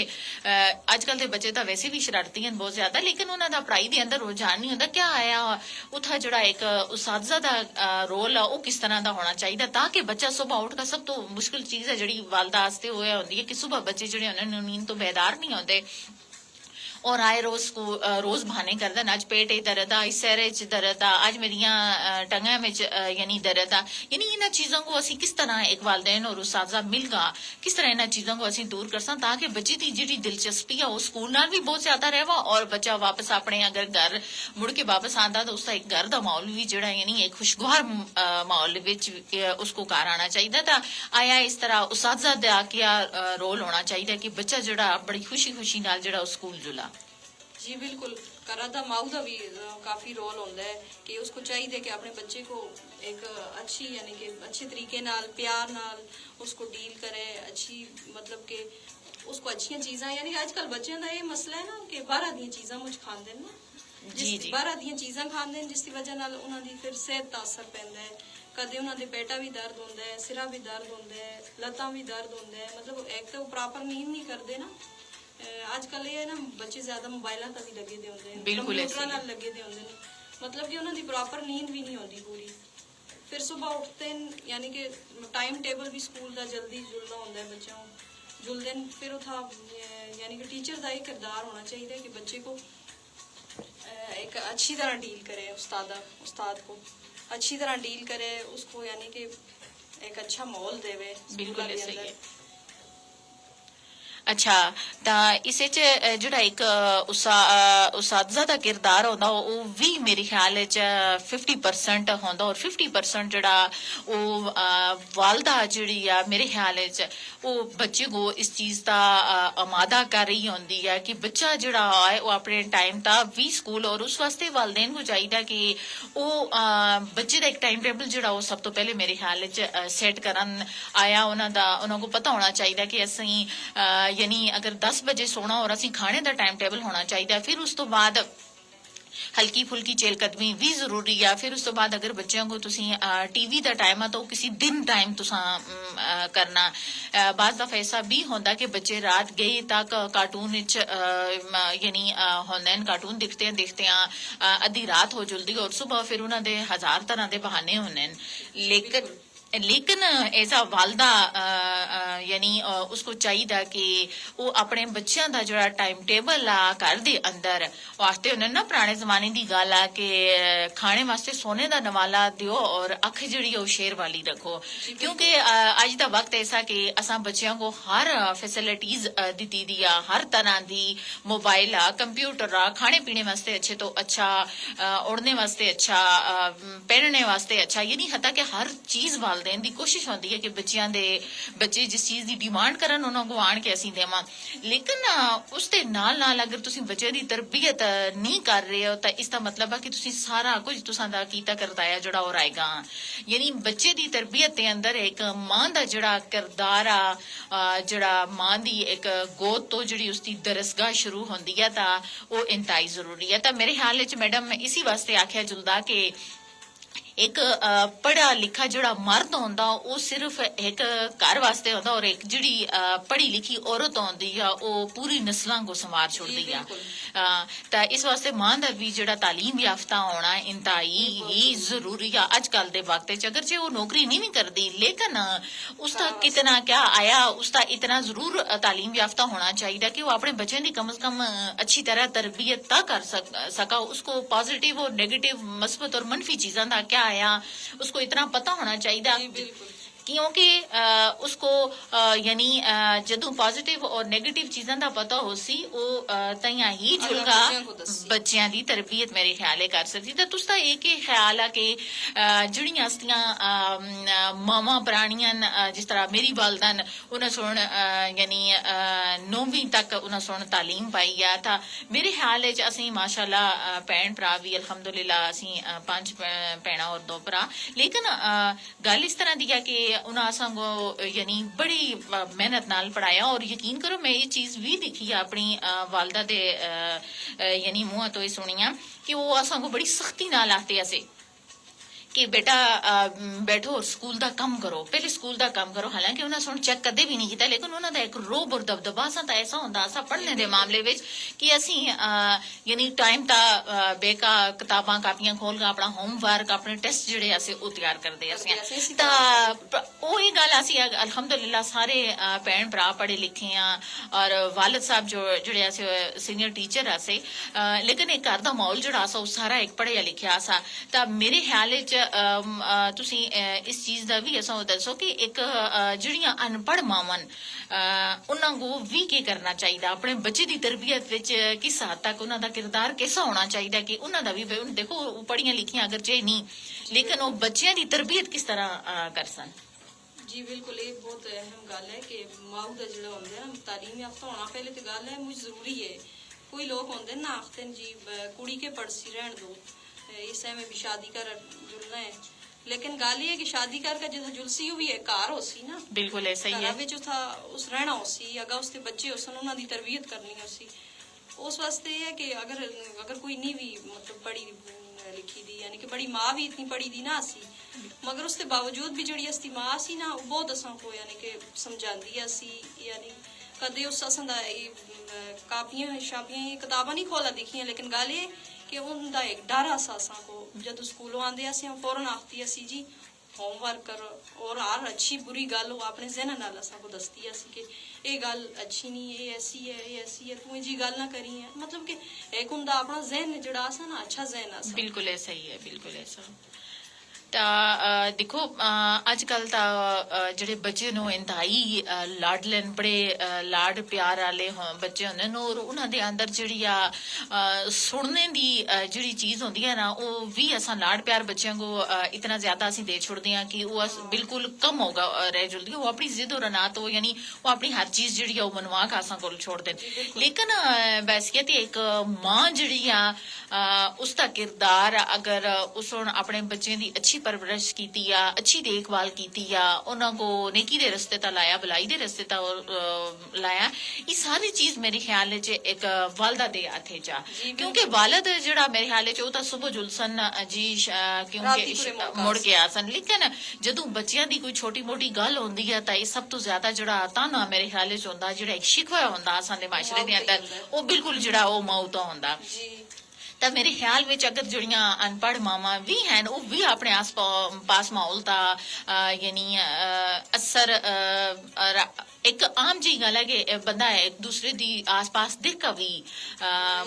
अजकल के बच्चे तो वैसे भी शरारती हैं बहुत ज्यादा लेकिन उन्होंने पढ़ाई के अंदर रुझान नहीं होंदा क्या आया उत्था जड़ा एक उसातज़ा का रोल है वो किस तरह का होना चाहिए ताकि बच्चा सुबह उठकर सब तो मुश्किल चीज है जी वालदा आस्ते होया होंदी है कि सुबह बच्चे जड़े होने नींद तो बेदार नहीं होते और आए रोज बहाने करदा अज पेट दर्द आ इस सैरे च दर्द आ अज मेरिया टंगा में यानी दर्द आ यानी इन चीजों को असी किस तरह एक वालदैन और उसातज़ा मिलगा किस तरह इन चीजों को असी दूर कर सकते ताकि बच्चे की जी दिलचस्पी है वो स्कूल नाल भी बहुत ज्यादा रहवा और बच्चा वापस अपने अगर घर मुड़ के वापस आता तो उसका एक घर का माहौल भी जड़ा यानी एक खुशगवार माहौल विच उसको घर आना चाहिए था आया इस तरह उसातज़ा दा क्या रोल होना चाहिए कि बच्चा जड़ा बड़ी खुशी खुशी नाल जड़ा स्कूल जुला जी बिल्कुल घर का माऊ का भी काफ़ी रोल होता है कि उसको चाहिए कि अपने बच्चे को एक अच्छी यानी कि अच्छे तरीके नाल प्यार नाल उसको डील करे अच्छी मतलब कि उसको अच्छी चीज़ा यानी कि अजकल बच्चों का ये मसला है ना कि बाहर दी चीज़ा मुझ खाते हैं ना बाहर दी चीज़ा खाते हैं जिसकी वजह नाल उन्होंने फिर सेहत का असर पैंदा है कदे उन्होंने पेटा भी दर्द होता है सिरा भी दर्द होता है लत्तां भी दर्द होता है मतलब एक तो प्रॉपर नींद नहीं करते ना आजकल ये ना बच्चे ज्यादा मोबाइलों तक भी लगे दे होंगे कंप्यूटर नाल लगे दे होंगे मतलब कि उन्होंने प्रॉपर नींद भी नहीं होती पूरी फिर सुबह उठते हैं यानी कि टाइम टेबल भी स्कूल का जल्दी जुलना होता है बच्चों जुलते हैं फिर उठा यानी कि टीचर का ये किरदार होना चाहिए कि बच्चे को एक अच्छी तरह डील करे उस्ताद को अच्छी तरह डील करे उसको यानी कि एक अच्छा माहौल देवे बिल्कुल सही है ਅੱਛਾ, ਤਾਂ ਇਸੇ ਚ ਜਿਹੜਾ ਇੱਕ ਉਸਾਜ਼ਾ ਦਾ ਕਿਰਦਾਰ ਹੁੰਦਾ ਉਹ ਵੀ ਮੇਰੇ ਖਿਆਲ ਚ 50% ਹੁੰਦਾ, ਔਰ 50% ਜਿਹੜਾ ਉਹ ਵਾਲਦਾ ਜਿਹੜੀ ਆ ਮੇਰੇ ਖਿਆਲ ਚ ਉਹ ਬੱਚੇ ਕੋ ਇਸ ਚੀਜ਼ ਦਾ ਆਮਾਦਾ ਕਰ ਰਹੀ ਹੁੰਦੀ ਹੈ ਕਿ ਬੱਚਾ ਜਿਹੜਾ ਹੈ ਉਹ ਆਪਣੇ ਟਾਈਮ ਤਾਂ ਵੀ ਸਕੂਲ, ਔਰ ਉਸ ਵਾਸਤੇ ਵਾਲਦੇਨ ਨੂੰ ਚਾਹੀਦਾ ਕਿ ਉਹ ਬੱਚੇ ਦਾ ਇੱਕ ਟਾਈਮ ਟੇਬਲ ਜਿਹੜਾ ਉਹ ਸਭ ਤੋਂ ਪਹਿਲੇ ਮੇਰੇ ਖਿਆਲ ਚ ਸੈੱਟ ਕਰਨ ਆਇਆ। ਉਹਨਾਂ ਕੋ ਪਤਾ ਹੋਣਾ ਚਾਹੀਦਾ ਕਿ ਅਸੀਂ ਯਾਨੀ ਅਗਰ 10 ਵਜੇ ਸੋਣਾ ਔਰ ਅਸੀਂ ਖਾਣੇ ਦਾ ਟਾਈਮ ਟੇਬਲ ਹੋਣਾ ਚਾਹੀਦਾ। ਫਿਰ ਉਸ ਤੋਂ ਬਾਅਦ ਹਲਕੀ ਫੁਲਕੀ ਚਹਿਲਕਦਮੀ ਵੀ ਜ਼ਰੂਰੀ ਆ। ਫਿਰ ਉਸ ਤੋਂ ਬਾਅਦ ਅਗਰ ਬੱਚਿਆਂ ਕੋ ਤੁਸੀਂ ਟੀਵੀ ਦਾ ਟਾਈਮ ਆ ਤਾਂ ਉਹ ਕਿਸੇ ਦਿਨ ਟਾਈਮ ਤੁਸੀਂ ਕਰਨਾ। ਬਾਅਦ ਦਾ ਫੈਸਲਾ ਵੀ ਹੁੰਦਾ ਕਿ ਬੱਚੇ ਰਾਤ ਗਏ ਤੱਕ ਕਾਰਟੂਨ ਵਿੱਚ ਯਾਨੀ ਹੁੰਦੇ ਨੇ, ਕਾਰਟੂਨ ਦੇਖਦੇ ਆ ਅੱਧੀ ਰਾਤ ਹੋ ਜੁਲਦੀ ਔਰ ਸਵੇਰ ਫਿਰ ਉਹਨਾਂ ਦੇ ਹਜ਼ਾਰ ਤਰ੍ਹਾਂ ਦੇ ਬਹਾਨੇ ਹੁੰਦੇ ਨੇ। लेकिन ऐसा वालदा यानी उसको चाहिए कि वो अपने बच्चों का जो टाइम टेबल आ घर दे अंदर वास्ते उन्हें ना पुराने जमाने की गल आ कि खाने वास्ते सोने का नवाला दियो और अख जी शेर वाली रखो, क्योंकि अज का वक्त ऐसा कि असा बच्चों को हर फैसिलिटीज दी दी आ, हर तरह की मोबाइल आ, कंप्यूटर आ, खाने पीने वास्ते अच्छे तो अच्छा, उड़ने वास्ते अच्छा, पहनने वास्ते अच्छा, यानी हता कि हर चीज वाल देने की कोशिश होती है कि बच्चे जिस चीज की डिमांड करन उन्होंने को आन के असीं देवां। लेकिन उसके नाल नाल अगर तुसीं बच्चे की तरबियत नहीं कर रहे हो तो इसका मतलब है कि तुसीं सारा कुछ तुसां दा कीता करदाया जड़ा हो रहेगा। यानी बच्चे की तरबियत के अंदर एक मां दा जड़ा किरदार आ, जड़ा मां दी एक गोद तो जड़ी उसकी दरसगाह शुरू होंदी है ता वो इंतहाई जरूरी है। तो मेरे ख्याल च मैडम इसी वास्ते आख्या जुलदा कि एक पढ़ा लिखा जड़ा मर्द होंदा वो सिर्फ एक घर वास्ते होंदा और एक जिड़ी पढ़ी लिखी औरत होंदी है वो पूरी नस्लां को संवार छोड़दी है। तो इस वास्ते मां दा भी जड़ा तालीम याफ्ता होना इंतहाई ही जरूरी है अजकल दे वक्त च। अगर जे वो नौकरी नहीं भी करदी लेकिन उसका कितना क्या आया, उसका इतना जरूर तालीम याफ्ता होना चाहिए कि वो अपने बच्चों की कम से कम अच्छी तरह तरबियत कर सका। उसको पॉजिटिव और नेगेटिव मस्बत और मनफी चीजों का क्या आया उसको इतना पता होना चाहिए, क्योंकि उसको यानी जदों पॉजिटिव और नेगेटिव चीज़ों का पता हो सी वो तइयां ही जुलगा बच्चों की तरबियत मेरे ख्याल है कर सकती। तो तुसदा एक ही ख्याल है कि जड़ियां अस्तियां मावां पुरानियां जिस तरह मेरी वालदन उन्हें सुन यानी 9वीं तक उन्हें सुन तालीम पाई है। था मेरे ख्याल च असीं माशाल्लाह भैन भरा भी अल्हम्दुलिल्लाह असीं 5 भैणां और 2 भरा। लेकिन गल इस तरह दी है कि उन्हें असांगो यानी बड़ी मेहनत नाल पढ़ाया और यकीन करो मैं ये चीज भी दिखी है अपनी वालदा दे यानी मुंह तो ही सुनिया कि वो असांगो बड़ी सख्ती नाल आखते असे कि बेटा बैठो और स्कूल दा कम करो, पहले स्कूल दा कम करो। हालांकि उन्हें सुन चेक कदे भी नहीं किया, लेकिन उन्होंने एक रोब और दबदबा सा ऐसा होंदा असा पढ़ने दे मामले विच कि असीं यानी टाइम ता बेका किताबां कापियां खोल के अपना होमवर्क अपने टेस्ट जिहड़े असे वो तैयार करदे असीं। तां ਉਹ ਇਹ ਗੱਲ ਅਸੀਂ ਅਲਹਮਦੁਲਿल्लाह ਸਾਰੇ ਭੈਣ ਭਰਾ ਪੜ੍ਹੇ ਲਿਖੇ ਆ ਔਰ ਵਾਲਿਦ ਸਾਹਿਬ ਜੋ ਜਿਹੜੇ ਅਸੀਂ ਸੀਨੀਅਰ ਟੀਚਰ ਆਸੇ, ਲੇਕਿਨ ਇਹ ਘਰ ਦਾ ਮਾਹੌਲ ਜਿਹੜਾ ਸਾ ਉਹ ਸਾਰਾ ਇੱਕ ਪੜ੍ਹਿਆ ਲਿਖਿਆ ਸਾ। ਤਾਂ ਮੇਰੇ ਖਿਆਲ ਵਿੱਚ ਤੁਸੀਂ ਇਸ ਚੀਜ਼ ਦਾ ਵੀ ਅਸਾਂ ਦੱਸੋ ਕਿ ਇੱਕ ਜਿਹੜੀਆਂ ਅਨਪੜ੍ਹ ਮਾਵਾਂ ਉਹਨਾਂ ਨੂੰ ਵੀ ਕੀ ਕਰਨਾ ਚਾਹੀਦਾ ਆਪਣੇ ਬੱਚੇ ਦੀ ਤਰਬੀਅਤ ਵਿੱਚ, ਕਿਸ ਹੱਦ ਤੱਕ ਉਹਨਾਂ ਦਾ ਕਿਰਦਾਰ ਕਿਹਦਾ ਹੋਣਾ ਚਾਹੀਦਾ ਕਿ ਉਹਨਾਂ ਦਾ ਵੀ ਦੇਖੋ ਪੜ੍ਹੀਆਂ ਲਿਖੀਆਂ ਅਗਰ ਜੇ ਨਹੀਂ ਲੇਕਿਨ ਉਹ ਬੱਚਿਆਂ ਦੀ ਤਰਬੀਅਤ ਕਿਸ ਤਰ੍ਹਾਂ ਕਰ ਸਨ। जी बिल्कुल, ये बहुत अहम गल है कि माऊ का जो होंगे ना तालीम याफ्ता होना पहले तो गल है मुझे जरूरी है। कोई लोग होंगे ना आखते जी कुड़ी के पड़सी रहन दो, इस में भी शादी कर जुलना है, लेकिन गल ये है कि शादी करके जो जुलसी भी है घर हो सी ना, बिल्कुल ऐसा ही है, उस रहना हो सी अगर उसके बच्चे हो सन उन्होंने तरबियत करनी हो सी। उस वास्ते है कि अगर कोई नहीं भी मतलब पढ़ी लिखी दी यानी कि बड़ी माँ भी इतनी पढ़ी दी ना सी, मगर उसके बावजूद भी जड़ी असती माँ सी ना बहुत असा को यानी कि समझाती सी, यानी कदे उस असां दा कापियां शापियां किताबां नहीं खोला दिखियां, लेकिन गल ये कि उनका एक डर असा असां को जब स्कूलों आंदे असीं फौरन आखती असी जी होमवर्क करो और हर अच्छी बुरी गल वो अपने जहन नाल असां को दसती असी कि ये गल अच्छी नहीं है, ये ऐसी है, ये ऐसी है, तू जी गल ना करी है। मतलब कि एक उनका अपना जहन जड़ा सा ना अच्छा जहन आसा। बिल्कुल ऐसा ही है, बिल्कुल ऐसा। ਤਾਂ ਦੇਖੋ ਅੱਜ ਕੱਲ ਤਾਂ ਜਿਹੜੇ ਬੱਚੇ ਨੂੰ ਇੰਤਹਾਈ ਲਾਡ ਲੈਣ ਬੜੇ ਲਾਡ ਪਿਆਰ ਵਾਲੇ ਬੱਚੇ ਹੁੰਦੇ ਨੇ ਔਰ ਉਹਨਾਂ ਦੇ ਅੰਦਰ ਜਿਹੜੀ ਆ ਸੁਣਨੇ ਦੀ ਜਿਹੜੀ ਚੀਜ਼ ਹੁੰਦੀ ਹੈ ਨਾ ਉਹ ਵੀ ਅਸਾਂ ਲਾਡ ਪਿਆਰ ਬੱਚਿਆਂ ਕੋ ਇਤਨਾ ਜ਼ਿਆਦਾ ਅਸੀਂ ਦੇ ਛੁੱਟਦੇ ਹਾਂ ਕਿ ਉਹ ਬਿਲਕੁਲ ਕਮ ਹੋਗਾ ਰਹਿ ਜੁਲਦੀ ਉਹ ਆਪਣੀ ਜ਼ਿੱਦ ਔਰ ਅਨਾਤ ਹੋ ਯਾਨੀ ਉਹ ਆਪਣੀ ਹਰ ਚੀਜ਼ ਜਿਹੜੀ ਆ ਉਹ ਮਨਵਾ ਕੇ ਅਸਾਂ ਕੋਲ ਛੋੜ ਦੇਣ ਲੇਕਿਨ ਬੈਸੀਅਤ ਇੱਕ ਮਾਂ ਜਿਹੜੀ ਆ ਉਸਦਾ ਕਿਰਦਾਰ ਅਗਰ ਉਸ ਨੂੰ ਆਪਣੇ ਬੱਚੇ ਦੀ ਅੱਛੀ ਪਰਵਰਿਸ਼ ਕੀਤੀ ਆ ਅੱਛੀ ਦੇਖਭਾਲ ਕੀਤੀ ਆ ਉਹਨਾਂ ਕੋ ਨੇਕੀ ਦੇ ਰਸਤੇ ਤਾਂ ਲਾਇਆ ਭਲਾਈ ਦੇ ਰਸਤੇ ਤਾਂ ਲਾਇਆ ਇਹ ਸਾਰੀ ਚੀਜ਼ ਮੇਰੇ ਖਿਆਲ ਵਿੱਚ ਇੱਕ ਵਾਲਦਾ ਦੇ ਹੱਥੇ ਚ ਕਿਉਂਕਿ ਵਾਲਦ ਜਿਹੜਾ ਮੇਰੇ ਖਿਆਲ ਵਿੱਚ ਉਹ ਤਾਂ ਸੁਬਹ ਜੁਲਸਨ ਜੀ ਕਿਉਂਕਿ ਮੁੜ ਕੇ ਆ ਸਨ ਲੇਕਿਨ ਜਦੋਂ ਬੱਚਿਆਂ ਦੀ ਕੋਈ ਛੋਟੀ ਮੋਟੀ ਗੱਲ ਹੁੰਦੀ ਹੈ ਤਾਂ ਇਹ ਸਭ ਤੋਂ ਜ਼ਿਆਦਾ ਜਿਹੜਾ ਤਾਨਾ ਮੇਰੇ ਖਿਆਲ ਵਿੱਚ ਹੁੰਦਾ ਜਿਹੜਾ ਇੱਕ ਸ਼ਿਕਵਾ ਹੁੰਦਾ ਸਾਡੇ ਮਾਸ਼ਰੇ ਦੇ ਅੰਦਰ ਉਹ ਬਿਲਕੁਲ ਜਿਹੜਾ ਉਹ ਮਾਊ ਤੋਂ ਹੁੰਦਾ ਤਾਂ ਮੇਰੇ ਖਿਆਲ ਵਿੱਚ ਅਗਰ ਜਿਹੜੀਆਂ ਅਨਪੜ੍ਹ ਮਾਵਾਂ ਵੀ ਹਨ ਉਹ ਵੀ ਆਪਣੇ ਆਸ-ਪਾਸ ਮਾਹੌਲ ਦਾ ਯਾਨੀ ਅਸਰ ਇੱਕ ਆਮ ਜੀ ਗੱਲ ਹੈ ਕਿ ਬੰਦਾ ਇੱਕ ਦੂਸਰੇ ਦੀ ਆਸ-ਪਾਸ ਦੇਖ ਕੇ ਵੀ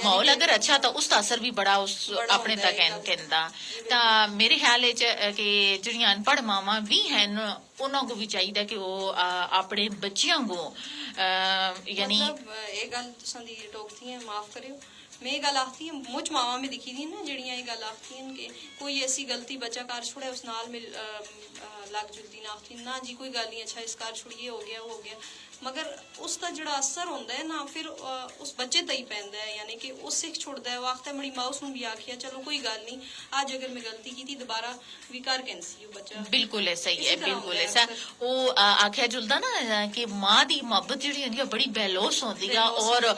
ਮਾਹੌਲ ਅਗਰ ਅੱਛਾ ਤਾਂ ਉਸ ਦਾ ਅਸਰ ਵੀ ਬੜਾ ਉਸ ਆਪਣੇ ਤੱਕ ਕਹਿੰਦਾ ਤਾਂ ਮੇਰੇ ਖਿਆਲ ਵਿੱਚ ਕਿ ਜਿਹੜੀਆਂ ਅਨਪੜ੍ਹ ਮਾਵਾਂ ਵੀ ਹਨ ਉਹਨਾਂ ਨੂੰ ਵੀ ਚਾਹੀਦਾ ਕਿ ਉਹ ਆਪਣੇ ਬੱਚਿਆਂ ਨੂੰ ਯਾਨੀ ਇਹ ਗੱਲ ਤੁਸੀਂ ਦੀ ਟੋਕਤੀ ਹੈ ਮਾਫ ਕਰਿਓ मैं ये गल आखती है मुझ मावा में दिखी थी ना जड़ियां ये गल आखती हैं कि कोई ऐसी गलती बच्चा कर छोड़े उस नाल में लग जुलती ना आखती ना जी कोई गल नहीं अच्छा इस कर छुड़िए हो गया मगर उसका जोड़ा असर होंदा है ना फिर उस बच्चे ते ही पैंदा है यानी कि वो सिख छुड़दा है वो आखता है मेरी माँ उसनू भी आखिया चलो कोई गल नहीं आज अगर मैं गलती की थी दोबारा भी कर कैंसी वो बच्चा बिल्कुल ऐसा ही है बिल्कुल ऐसा वो आखिया जुलदा ना कि माँ दी मोहब्बत जिहड़ी होंदी है बड़ी बेलोस होंदी है और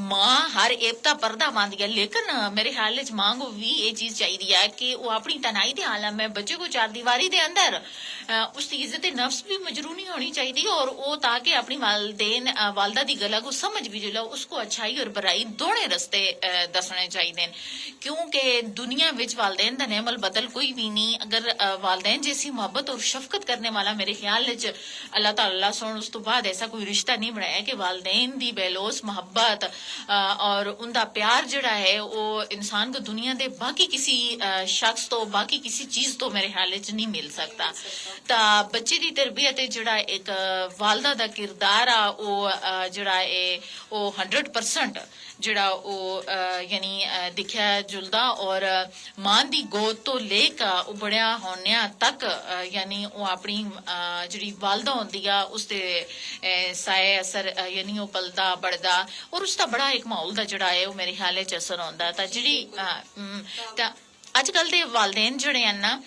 माँ हर एबता पर्दा पांदी है लेकिन मेरे ख्याल च माँ को भी ये चीज चाहिए है कि वो अपनी तनाई दे आलम में बच्चे को चार दीवारी दे अंदर उसकी इज्जत नफ्स भी मजरू नहीं होनी चाहिए और वो ताकि अपनी वालदेन वालदा दी गला को समझ भी जो उसको अच्छाई और बुराई दोनों रस्ते दसने चाहिए क्योंकि दुनिया विच वालदेन दा नेमल बदल कोई भी नहीं अगर वालदेन जैसी मोहब्बत और शफकत करने वाला मेरे ख्याल च अल्लाह ताला सुन उस तो बाद ऐसा कोई रिश्ता नहीं बनाया कि वालदेन दी बेलोस मोहब्बत और उनका प्यार जड़ा है वो इंसान को दुनिया दे बाकी किसी शख्स तो बाकी किसी चीज तो मेरे ख्याल च नहीं मिल सकता ਤਾਂ ਬੱਚੇ ਦੀ ਤਰਬੀਅਤ ਜਿਹੜਾ ਇੱਕ ਵਾਲਦਾ ਦਾ ਕਿਰਦਾਰ ਆ ਉਹ ਜਿਹੜਾ ਉਹ 100% ਜਿਹੜਾ ਉਹ ਯਾਨੀ ਦਿਖਿਆ ਜੁਲਦਾ ਔਰ ਮਾਂ ਦੀ ਗੋਦ ਤੋਂ ਲੈ ਕੇ ਉਹ ਬੜਿਆ ਹੋਣਿਆਂ ਤੱਕ ਯਾਨੀ ਉਹ ਆਪਣੀ ਜਿਹੜੀ ਵਾਲਦਾ ਹੁੰਦੀ ਆ ਉਸ ਤੇ ਸਾਏ ਅਸਰ ਯਾਨੀ ਉਹ ਪਲਦਾ ਬੜਦਾ ਔਰ ਉਸ ਦਾ ਬੜਾ ਇੱਕ ਮਾਹੌਲ ਦਾ ਜਿਹੜਾ ਹੈ ਉਹ ਮੇਰੇ ਖਿਆਲ ਚ ਅਸਰ ਹੁੰਦਾ ਤਾਂ ਜਿਹੜੀ ਤਾਂ ਅੱਜ ਕੱਲ ਦੇ ਵਾਲਦੇਨ ਜਿਹੜੇ ਹਨ ਨਾ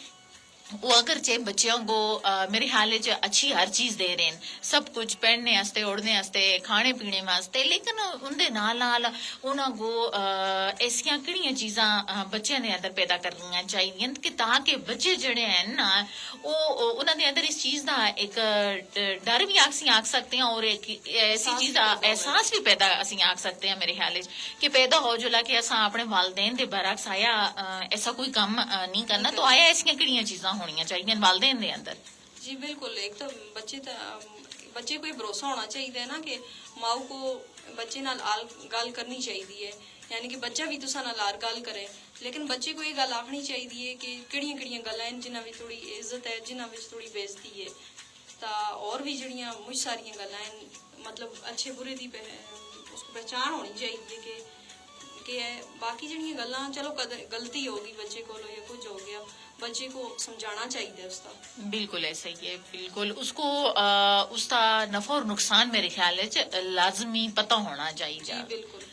वो अगर चे बच्चों को मेरे ख्याल च अच्छी हर चीज दे रहे हैं सब कुछ पहनने वास्ते ओढ़ने वास्ते खाने पीने वास्ते लेकिन उनके नाल उन्होंने को ऐसियां किहड़ियां चीज़ां बच्चों के अंदर पैदा करनियां चाहिए कि ताकि बच्चे जड़े हैं ना वो उन्होंने अंदर इस चीज का एक डर भी आख सकते हैं और एक ऐसी चीज का एहसास भी पैदा असी आख सकते हैं मेरे ख्याल कि पैदा हो जुला कि असा अपने वालदेन के बरअक्स आया ऐसा कोई काम नहीं करना तो आया ऐसियां किहड़ियां चीज़ां होनियां चाहिए वालदेन दे अंदर जी बिल्कुल एक तो बच्चे को भरोसा होना चाहिए ना कि माँ को बच्चे नाल गल करनी चाहिए है यानी कि बच्चा भी तुसा नाल गल करे लेकिन बच्चे को ये गल आखनी चाहिए है कि किहड़ियां गल्लां हैं जिन्हां विच थोड़ी इज्जत है जिन्हां विच थोड़ी बेइज्जती है तां और भी जिहड़ियां मुझ सारियां गल्लां हैं मतलब अच्छे बुरे दी उसको पहचान होनी चाहिए कि बाकी जिहड़ियां गल्लां चलो गलती होगी बच्चे को या कुछ हो गया बच्चे को समझाना चाहिए उसका बिल्कुल ऐसा ही है बिल्कुल उसको उसका नफा और नुकसान मेरे ख्याल है लाजमी पता होना चाहिए बिल्कुल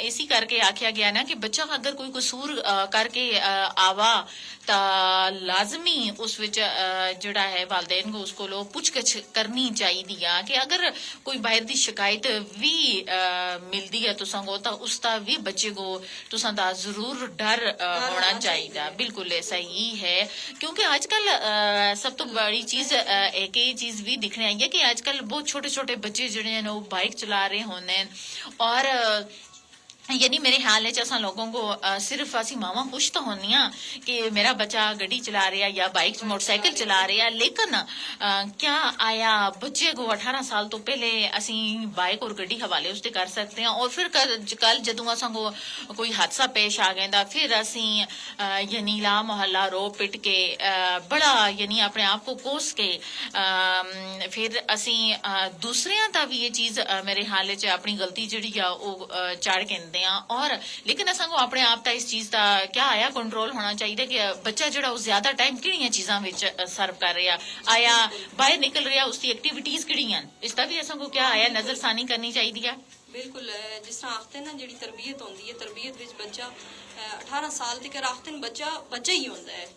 इसी करके आख्या गया ना कि बच्चा अगर कोई कसूर करके आवा ता लाजमी उस विच जड़ा है वालदेन को उसको लो पुछगिछ करनी चाहिए कि अगर कोई बाहर दी शिकायत भी मिलती है तुसा को तो उसका भी बच्चे को तुसा दा जरूर डर होना चाहिए बिल्कुल ऐसा ही है क्योंकि आजकल सब तो बड़ी चीज एक ही चीज भी दिखने आई है कि आजकल बहुत छोटे छोटे बच्चे जड़े हैं वो बाइक चला रहे होने और यानी मेरे ख्याल है असा लोगों को सिर्फ असी मावा खुश तो होनी कि मेरा बच्चा गड्डी चला रहा या बाइक मोटरसाइकिल चला रहा, लेकिन क्या आया बच्चे को 18 साल तो पहले असी बाइक और गड्डी हवाले उसके कर सकते हैं, और फिर कल जदों असा को कोई हादसा पेश आ गया फिर असी यानी ला मोहल्ला रो पिट के बड़ा यानी अपने आप को कोस के फिर असी दूसरियां दा भी ये चीज मेरे ख्याल च अपनी गलती जिहड़ी आ ਉਹ ਚਾੜ ਕਹਿੰਦੇ ਆ। और लेकिन असां को अपने आप दा इस चीज का क्या आया कंट्रोल होना चाहिए कि बच्चा जिहड़ा ज्यादा टाइम किहड़ियां चीजां विच सर्व कर रहा आया बाहर निकल रहा उसकी एक्टिविटीज किहड़ियां इसका भी असां को क्या आया नजरसानी करनी चाहिए है। बिल्कुल जिस तरह आखते ना जी तरबियत होंदी है, तरबियत विच बच्चा 18 साल तक आखते बच्चा बच्चा ही होंदा है।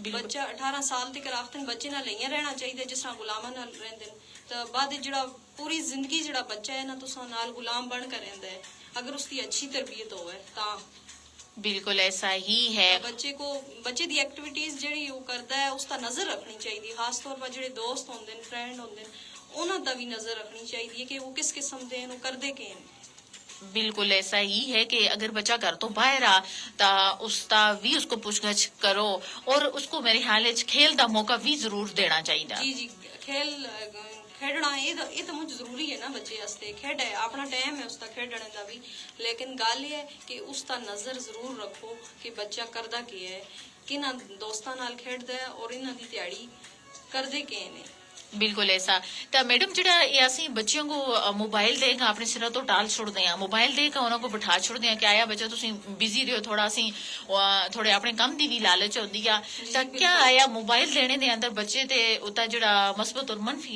बच्चा 18 साल तक आखते बच्चे नाल इयां रहना चाहिए जिस तरह गुलामां नाल रहिंदे तो बाद जिहड़ा पूरी जिंदगी जिहड़ा बच्चा है ना तुसां नाल गुलाम बन कर रहिंदा है अगर उसकी अच्छी तरबियत होवे तां। बिल्कुल ऐसा ही है। बच्चे को बच्चे दी एक्टिविटीज जिहड़ी वो करदा है उसका नजर रखनी चाहिए, खास तौर पर जिहड़े दोस्त होंदे ने फ्रेंड होंदे ने उन्हां दा भी नजर रखनी चाहिए कि वो किस किस्म दे न करदे के न। बिल्कुल ऐसा ही है कि अगर बच्चा घर तो बाहर आ तो उसका भी उसको पूछगछ करो और उसको मेरे ख्याल खेल का मौका भी जरूर देना चाहिए। जी जी खेल खेडना ये तो मुझे जरूरी है ना बच्चे वास्ते, खेड है अपना टाइम है उसका खेडने का भी, लेकिन गल ये है कि उसका नजर जरूर रखो कि बच्चा करदा के है किन्हां दोस्तां नाल खेडदा है और इन्हां दी दिहाड़ी करदे के ने। बिल्कुल ऐसा तो मैडम जिहड़ा ये असी बच्चियों को मोबाइल देकर अपने सिरों तो टाल छोड़ते हैं, मोबाइल देकर उन्होंने को बिठा छोड़ते हैं कि आया बच्चा तुसी बिजी रहो थोड़ा असी थोड़े अपने काम की भी लालच होती है तो क्या आया मोबाइल देने के अंदर बच्चे ते उता जिहड़ा मस्बत और मनफी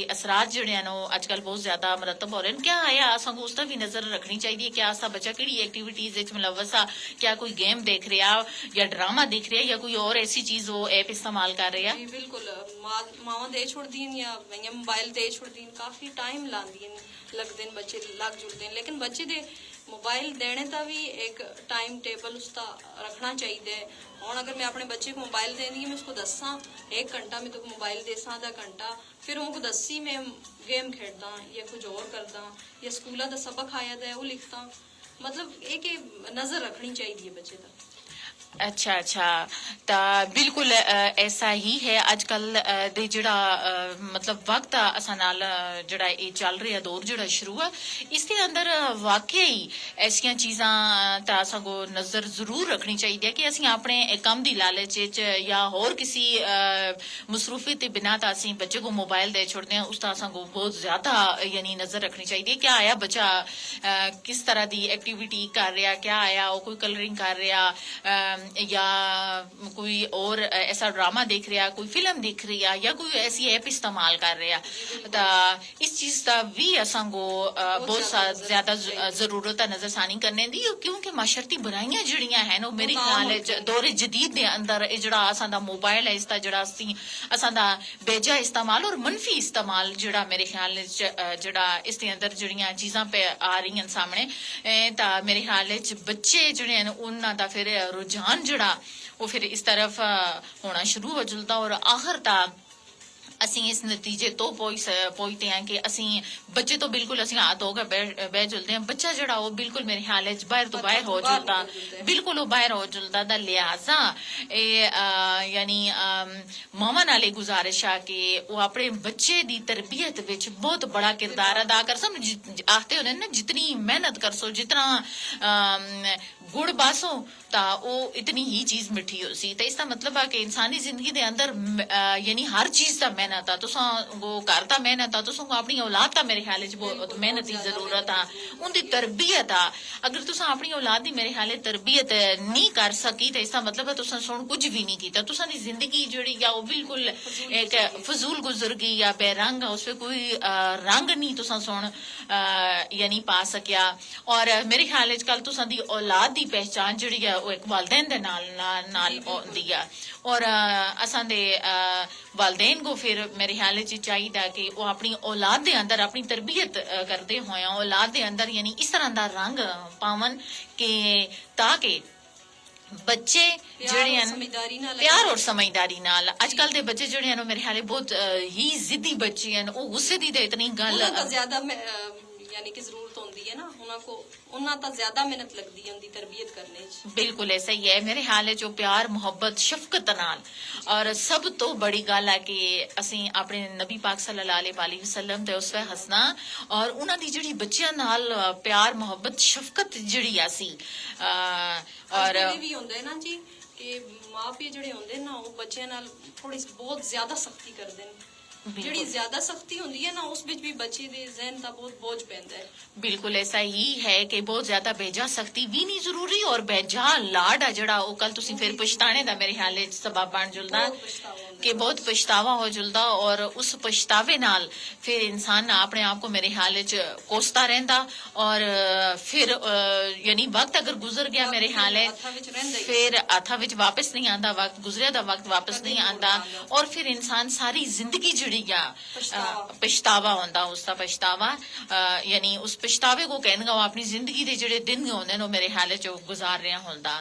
असरात जिहड़े हैं अजकल बहुत ज्यादा मरतब हो रहे हैं, क्या आया असां को उसका भी नजर रखनी चाहिए कि असा बच्चा किहड़ी एक्टिविटीज विच मुलव्वस आ, क्या कोई गेम देख रहा या ड्रामा देख रहा या कोई और ऐसी चीज वो ऐप इस्तेमाल कर रहा। बिल्कुल मावां दे छोड़ या मोबाइल दे छोड़दी काफी टाइम लांदी लगदे बच्चे लग जुड़ते हैं, लेकिन बच्चे दे मोबाइल देने का भी एक टाइम टेबल उसका रखना चाहिए। और अगर मैं अपने बच्चे को मोबाइल देनी मैं उसको दसा 1 घंटा मैं तो मोबाइल देसा आधा घंटा फिर उनको दसी मैं गेम खेडदा या कुछ और करदा या स्कूला का सबक आया था वो लिखता, मतलब एक नजर रखनी चाहिए बच्चे का। अच्छा अच्छा तो बिल्कुल ऐसा ही है अजकल दे जिहड़ा मतलब वक्त असां नाल जिहड़ा ये चल रहा दौर जिहड़ा शुरू है इसके अंदर वाकई ऐसियां चीज़ां तो असां को नजर जरूर रखनी चाहिए कि असीं अपने कम दी लालच या होर किसी मसरूफी के बिना तो असीं बच्चे को मोबाइल दे छोड़ते हैं उसका असां को बहुत ज्यादा यानी नजर रखनी चाहिए क्या आया बच्चा किस तरह की एक्टिविटी कर रहा, क्या आया वो कोई कलरिंग कर रहा या कोई और ऐसा ड्रामा देख रहा, कोई फिल्म देख रही है या कोई ऐसी ऐप इस्तेमाल कर रहा तो इस चीज का भी असां को बहुत ज्यादा जरूरत है नजरसानी करने दी, क्योंकि माशरती बुराइयां जिहड़ियां हैं मेरे ख्याल दौरे जदीद दे अंदर जिहड़ा असां दा मोबाइल है इसका जिहड़ा असां दा बेजा इस्तेमाल और मनफी इस्तेमाल जिहड़ा मेरे ख्याल जिहड़ा इसके अंदर जिहड़ियां चीजां पे आ रही सामने तो मेरे ख्याल बच्चे जिहड़े हैं उन्हां दा फिर रुझान जिहड़ा वो फिर इस तरफ होना शुरू हो जुलता और आखिर तक असी इस नतीजे तो पहुंचते हैं कि असी बच्चे तो बिल्कुल असी हाथ होकर बह जुलते हैं, बच्चा जड़ा वो बिल्कुल मेरे ख्याल बाहर तो बाहर हो जुलता, बिल्कुल वो बाहर हो जुलता दा लिहाजा यानी मामा नाले गुजारिश आ कि वो अपने बच्चे दी तरबियत विच बहुत बड़ा किरदार अदा कर सो, आखते होने ना जितनी मेहनत कर सो जितना गुड़ बासो ता वो इतनी ही चीज मिठी हो सी, तो इसका मतलब है कि इंसानी जिंदगी दे अंदर यानी हर चीज का मेहनत आ तुसां वो घर दा मेहनत आ तुसां को अपनी औलाद दा मेरे ख्याल च बहुत मेहनत की जरूरत आ, उनकी तरबियत आ, अगर तुसां अपनी औलाद दी मेरे ख्याल तरबियत नहीं कर सकी तो इसका मतलब है तुसां सुन कुछ भी नहीं कीता, तुसां दी जिंदगी जिहड़ी या वो बिल्कुल एक फजूल गुजर गई या बेरंग उस पे कोई रंग नहीं तुसां सुन यानी पा सकिया। और मेरे ख्याल च कल तुसां दी औलाद दी पहचान जिहड़ी है वो एक वालदैन दे नाल होंदी है और असां दे वालदैन को फिर मेरे ख्याल चाहिए कि वो अपनी औलाद दे अंदर अपनी तरबियत करते हुए औलाद दे अंदर यानी इस तरह का रंग पावन के ताकि बच्चे प्यार और समझदारी नाल अजकल दे बच्चे जिहड़े हैं मेरे ख्याल बहुत ही जिद्दी बच्चे हैं, वो गुस्से दी ते इतनी गल ज्यादा यानी कि जरूरत होंदी ਹੁੰਦੀ ਹੈ ਨਾ ਉਹਨਾਂ ਤਾਂ ਜ਼ਿਆਦਾ ਮਿਹਨਤ ਲੱਗਦੀ ਹੈ ਉਹਦੀ ਤਰਬੀਅਤ ਕਰਨੇ 'ਚ। ਬਿਲਕੁਲ ਐਸਾ ਹੀ ਹੈ ਮੇਰੇ ਹਾਲ ਹੈ ਜੋ ਪਿਆਰ ਮੁਹੱਬਤ ਸ਼ਫਕਤ ਨਾਲ ਔਰ ਸਭ ਤੋਂ ਬੜੀ ਗੱਲ ਹੈ ਕਿ ਅਸੀਂ ਆਪਣੇ ਨਬੀ ਪਾਕ ਸੱਲੱਲਾਹੁ ਅਲੈਹਿ ਵਸੱਲਮ ਦੇ ਉਸਵੇ ਹਸਨਾ ਔਰ ਉਹਨਾਂ ਦੀ ਜਿਹੜੀ ਬੱਚਿਆਂ ਨਾਲ ਪਿਆਰ ਮੁਹੱਬਤ ਸ਼ਫਕਤ ਜਿਹੜੀ ਆ ਸੀ ਔਰ ਇਹ ਵੀ ਹੁੰਦਾ ਹੈ ਨਾ ਜੀ ਕਿ ਮਾਪੇ ਜਿਹੜੇ ਹੁੰਦੇ ਨਾ ਉਹ ਬੱਚਿਆਂ ਨਾਲ ਥੋੜੀ ਬਹੁਤ ਜ਼ਿਆਦਾ ਸਖਤੀ ਕਰਦੇ ਨੇ। ਜਿਹੜੀ ਜ਼ਿਆਦਾ ਸਖਤੀ ਹੁੰਦੀ ਹੈ ਨਾ ਉਸ ਵਿੱਚ ਵੀ ਬੱਚੇ ਦੇ ਜ਼ਿਹਨ ਦਾ ਬਹੁਤ ਬੋਝ ਪੈਂਦਾ ਹੈ। ਬਿਲਕੁਲ ਐਸਾ ਹੀ ਹੈ ਕਿ ਬਹੁਤ ਜ਼ਿਆਦਾ ਬੇਜਾ ਸਖਤੀ ਵੀ ਨਹੀਂ ਜ਼ਰੂਰੀ ਔਰ ਬੇਜਾ ਲਾਡ ਆ ਜਿਹੜਾ ਉਹ ਕੱਲ ਤੁਸੀਂ ਫਿਰ ਪਛਤਾਣੇ ਦਾ ਮੇਰੇ ਹਾਲੇ ਚ ਸਬਬ ਬਣ ਜੁਲਦਾ ਕਿ ਬਹੁਤ ਪਛਤਾਵਾ ਹੋ ਜੁਲਦਾ ਔਰ ਉਸ ਪਛਤਾਵੇ ਨਾਲ ਫਿਰ ਇਨਸਾਨ ਆਪਣੇ ਆਪ को मेरे हाल च कोसता रहता और फिर यानी वक्त अगर गुजर गया मेरे हाल फिर हथा विच वापस नहीं आंदा वक्त गुजरिया दा वक्त वापस नहीं आंदा और फिर इंसान सारी जिंदगी जिहड़ी आ पछतावा होंदा उसका पछतावा यानी उस पछतावे को कहणगा अपनी जिंदगी दे जिहड़े दिन होंदे ने मेरे हाल च गुजार रहा होंदा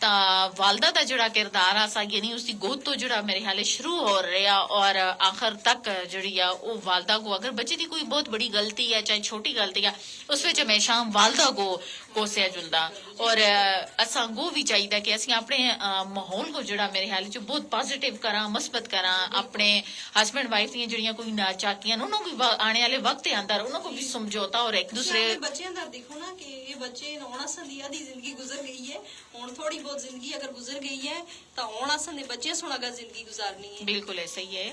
तां वालदा दा जिहड़ा किरदार आ सा यानी उसकी गोद तो जिहड़ा मेरे हाल शुरू हो रहा और आखिर तक जिहड़ी आ वो वालदा को अगर बच्चे की कोई बहुत बड़ी गलती है चाहे छोटी गलती है उस विच हमेशा वालदा को कोसिया जुलदा और असां को भी चाहिए कि असीं अपने माहौल को जिहड़ा मेरे ख्याल च बहुत पॉजिटिव करा मस्बत करा अपने हस्बैंड वाइफ दी जिहड़ियां कोई नाचाकियां ने उन्होंने भी आने वाले वक्त के अंदर उन्होंने को भी समझौता और एक दूसरे बच्चों का देखो ना कि ये बच्चे होना सन आधी जिंदगी गुजर गई है हुण थोड़ी बहुत जिंदगी अगर गुजर गई है तो होना सन बच्चे सुन अगर जिंदगी गुजारनी है। बिल्कुल ऐसा ही है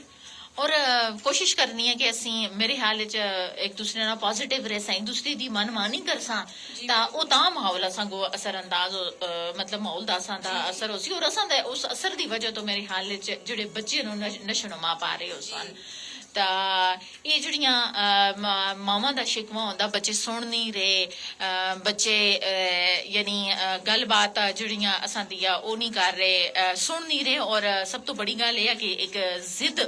और कोशिश करनी है कि असी मेरे हाल च एक दूसरे नाल पॉजिटिव रह एक दूसरे दी मनमानी कर सा माहौल असां असर अंदाज मतलब माहौल दा असां दा असर हो सी और असां दा उस असर दी वजह तो मेरे हाल च जिहड़े बच्चे नु नशोनुमा पा रहे हो सन ये जिहड़ियां मावां दा शिकवा होंदा बच्चे सुन नहीं रहे बच्चे यानी गलबात जिहड़ियां असां दियां ओह नहीं कर रहे सुन नहीं रहे और सब तो बड़ी गल यह है कि एक जिद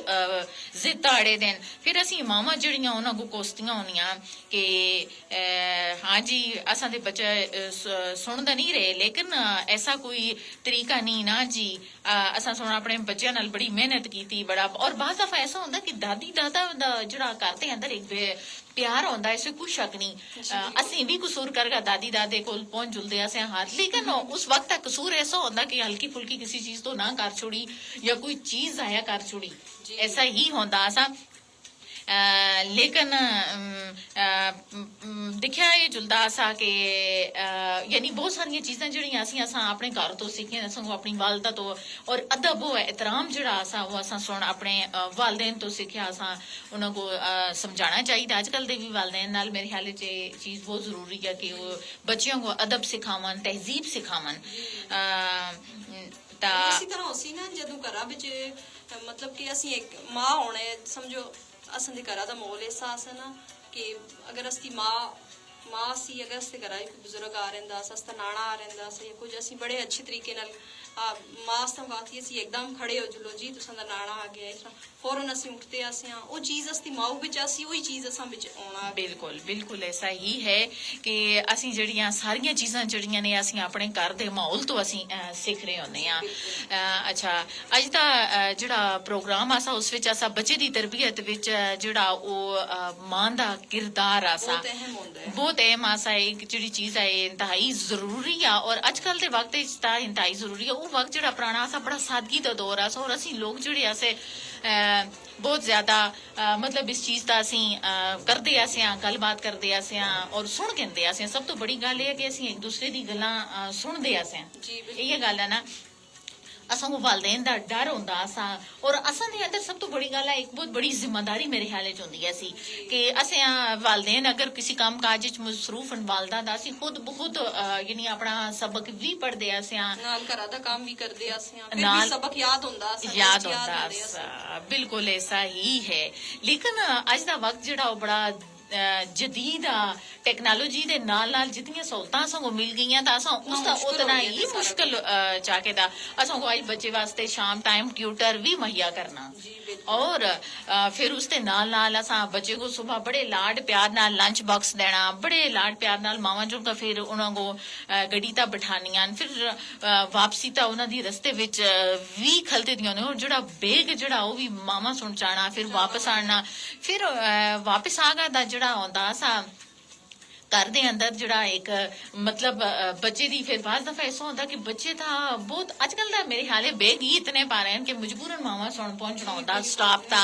ताड़े देन फिर असीं मावां जिहड़ियां उन्हां को कोसदियां होनियां कि हाँ जी असां दे बच्चे सुनदे नहीं रहे लेकिन ऐसा कोई तरीका नहीं ना जी असां सुन अपने बच्चों नाल बड़ी मेहनत की बड़ा और बाज़ दफा ऐसा होंदा कि दादी दादा जिहड़ा घर दे अंदर एक प्यार होंदा इसमें कोई शक नहीं असीं भी कसूर करगा दादी दादे कोल पहुंच जुलदे असें हाथ लेकिन उस वक्त कसूर ऐसा होंदा कि हल्की फुल्की किसी चीज तो ना कर छोड़ी या कोई चीज जाया कर छोड़ी ऐसा ही होंदा असा लेकिन दिखा ये जुलदा असा कि यानी बहुत सारिया चीज़ां जिहड़ियां असां अपने घर तो सीखियां असां अपनी वालदा तो और अदब वो एहतराम जिहड़ा असा वो असां सुन अपने वालदेन तो सीखिया असां उन्हां को समझाना चाहिए अजकल दे भी वालदेन नाल मेरे ख्याल च चीज़ बहुत जरूरी है कि वो बच्चियों को अदब सिखावन तहजीब सिखावन इसी तरह उसी ना जदों घरां विच मतलब कि असीं एक मां होने समझो असां दे घरां दा माहौल ऐसा अस ना कि अगर असदी मां सी अगर असदे घरां कोई बुजुर्ग आ रहिंदा असदा नाना आ रहिंदा या कुछ असीं बड़े अच्छे तरीके नाल मां संवाती असीं एकदम खड़े हो जुलो जी तुसां दा नाना आ गया इस तरह फौरन असीं उठते असीं वो चीज़ असदी माऊ विच असीं वही चीज़ असां विच आउणा बिल्कुल बिल्कुल ऐसा ही है कि असीं जिहड़ियां सारियां चीज़ां जिहड़ियां ने असीं अपने घर दे माहौल तो असीं सीख रहे होंदे आ अच्छा अज दा जिहड़ा प्रोग्राम आसा उस विच असा बच्चे दी तरबियत विच जिहड़ा ओ मां दा किरदार आसा बहुत अहम आसा एक जिहड़ी चीज़ है इंतहाई जरूरी आ और अजकल दे वक्त इच तां इंतहाई जरूरी है वो वक्त जिहड़ा पुराना आसा बड़ा सादगी दा दौर आसा और असीं लोग जिहड़े आसे बहुत ज्यादा मतलब इस चीज का असीं करते आसियां गलबात करते आसियां और सुन कहते आसियां सब तो बड़ी गल है कि असीं एक दूसरे दी गल्लां सुनदे आसियां ये गल है ना असां को वालदेन दा डर होंदा असां और असां दे अंदर सब तो बड़ी गल है एक बहुत बड़ी जिम्मेदारी मेरे ख्याल च होंदी है सी कि असें वालदेन अगर किसी काम काज च मसरूफ न वालदा दा असीं खुद बहुत यानी अपना सबक भी पढ़दे आसियां नाल घरा दा काम भी करदे आसियां फिर भी सबक याद होंदा बिल्कुल ऐसा ही है लेकिन अज दा वक्त जिहड़ा बड़ा जदीद टेक्नोलॉजी दे नाल नाल जितनी सहूलतां असां मिल गई तां असां उसदा उतना ही मुश्किल चाके दा असां को आज बच्चे वास्ते शाम टाइम ट्यूटर भी मुहैया करना और फिर उसके नाल नाल असां बच्चे को सुबह बड़े लाड प्यार नाल लंच बॉक्स देना बड़े लाड प्यार नाल मावां जो का फिर उन्हां को गड्डी ता बिठानियां फिर वापसी ता उन्हां दी रस्ते विच भी खलते दियां ने और जिहड़ा बेग जिहड़ा वो भी मावां सुन जाना फिर वापस आना फिर वापस आ गा दा जिहड़ा होंदा असां घर दे अंदर जिहड़ा एक मतलब बच्चे दी फिर बाज़ दफा ऐसा होता कि बच्चे दा बहुत अजकल दा मेरे ख्याल बैग ही इतने पा रहे हैं कि मजबूरन मावा सुन पहुंचना होता स्टाफ था।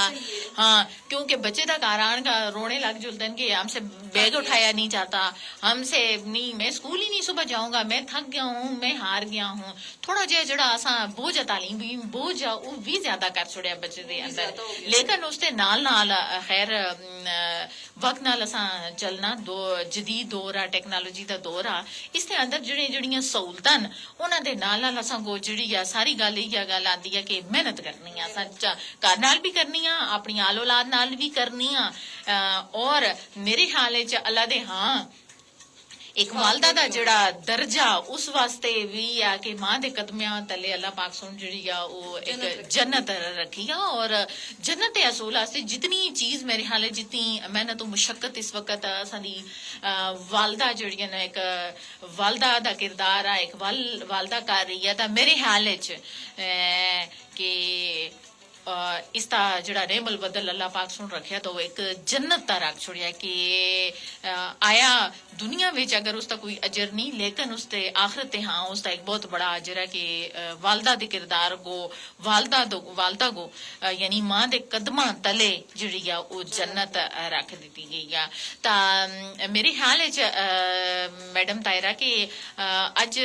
हाँ, क्योंकि बच्चे दा घर आन का रोने लग जुलते हैं कि हमसे बैग उठाया नहीं जाता, हमसे नहीं, मैं स्कूल ही नहीं सुबह जाऊंगा, मैं थक गया हूँ, मैं हार गया हूँ। थोड़ा जिहा जिहड़ा असा बोझ तालीम भी बोझ आ वो भी ज्यादा कर छुड़िया बच्चे दे अंदर। लेकिन उसके नाल नाल खैर वक्त नाल असा चलना दो जदीद दौर आ टेक्नोलॉजी दा दौर आ इसके अंदर ਜਿਹੜੀਆਂ सहूलतां ਉਹਨਾਂ ਦੇ ਨਾਲ ਨਾਲ ਅਸਾਂ ਕੋ ਜਿਹੜੀ ਆ ਸਾਰੀ ਗੱਲ ਇਹ ਗੱਲ ਆਂਦੀ ਹੈ ਕਿ ਮਿਹਨਤ ਕਰਨੀ ਆ ਅਸਾਂ ਘਰ ਨਾਲ ਵੀ ਕਰਨੀ ਆ ਆਪਣੀ ਆਲ ਔਲਾਦ ਨਾਲ ਵੀ ਕਰਨੀ ਆ ਔਰ ਮੇਰੇ ਹਾਲੇ ਚ ਅੱਲਾ ਦੇ ਹਾਂ एक वालदा दा जिहड़ा दर्जा उस वास्ते भी आ कि मां दे कदमियां तले अल्लाह पाक सुन जिहड़ी आ वो एक जन्नत रखी आ और जन्नत असूल वास्ते जितनी चीज मेरे हाल जितनी मेहनत और मुशक्कत इस वक्त साडी वालदा जिहड़ियां ने एक वालदा दा किरदार आ एक वालदा कर रही है ता मेरे हाल च कि इसका जड़ा रेमल बदल अल्लाह पाक सुन रखिया तो एक जन्नत दा रख छोड़िया कि आया दुनिया में अगर उसका कोई अजर नहीं लेकिन उसते आखिरत हाँ उसका एक बहुत बड़ा अजर है कि वालदा दे किरदार को वालदा को यानी मां दे कदमां तले जिहड़ी आ वो जन्नत रख दी गई है। ता मेरे ख्याल च मैडम तायरा कि अज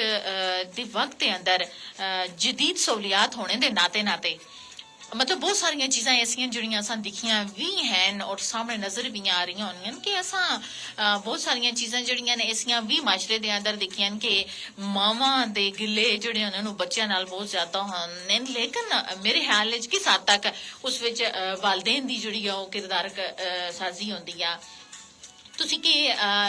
दे वक्त दे अंदर जदीद सहूलियात होने दे नाते नाते मतलब बहुत सारिया चीज़ां ऐसियां जिहड़ियां असां दिखियां भी हैं और सामने नजर भी आ रही होनियां कि असां बहुत सारिया चीज़ां जिहड़ियां ने ऐसियां भी माशरे दे अंदर दिखियां कि मावां दे गिले जिहड़े उन्हां नूं बच्चियां नाल बहुत ज्यादा होंदे ने लेकिन मेरे ख्याल च किस हद तक उस विच वालदेन दी जिहड़ी आ ओह किरदार साजी होंदी आ तुसी के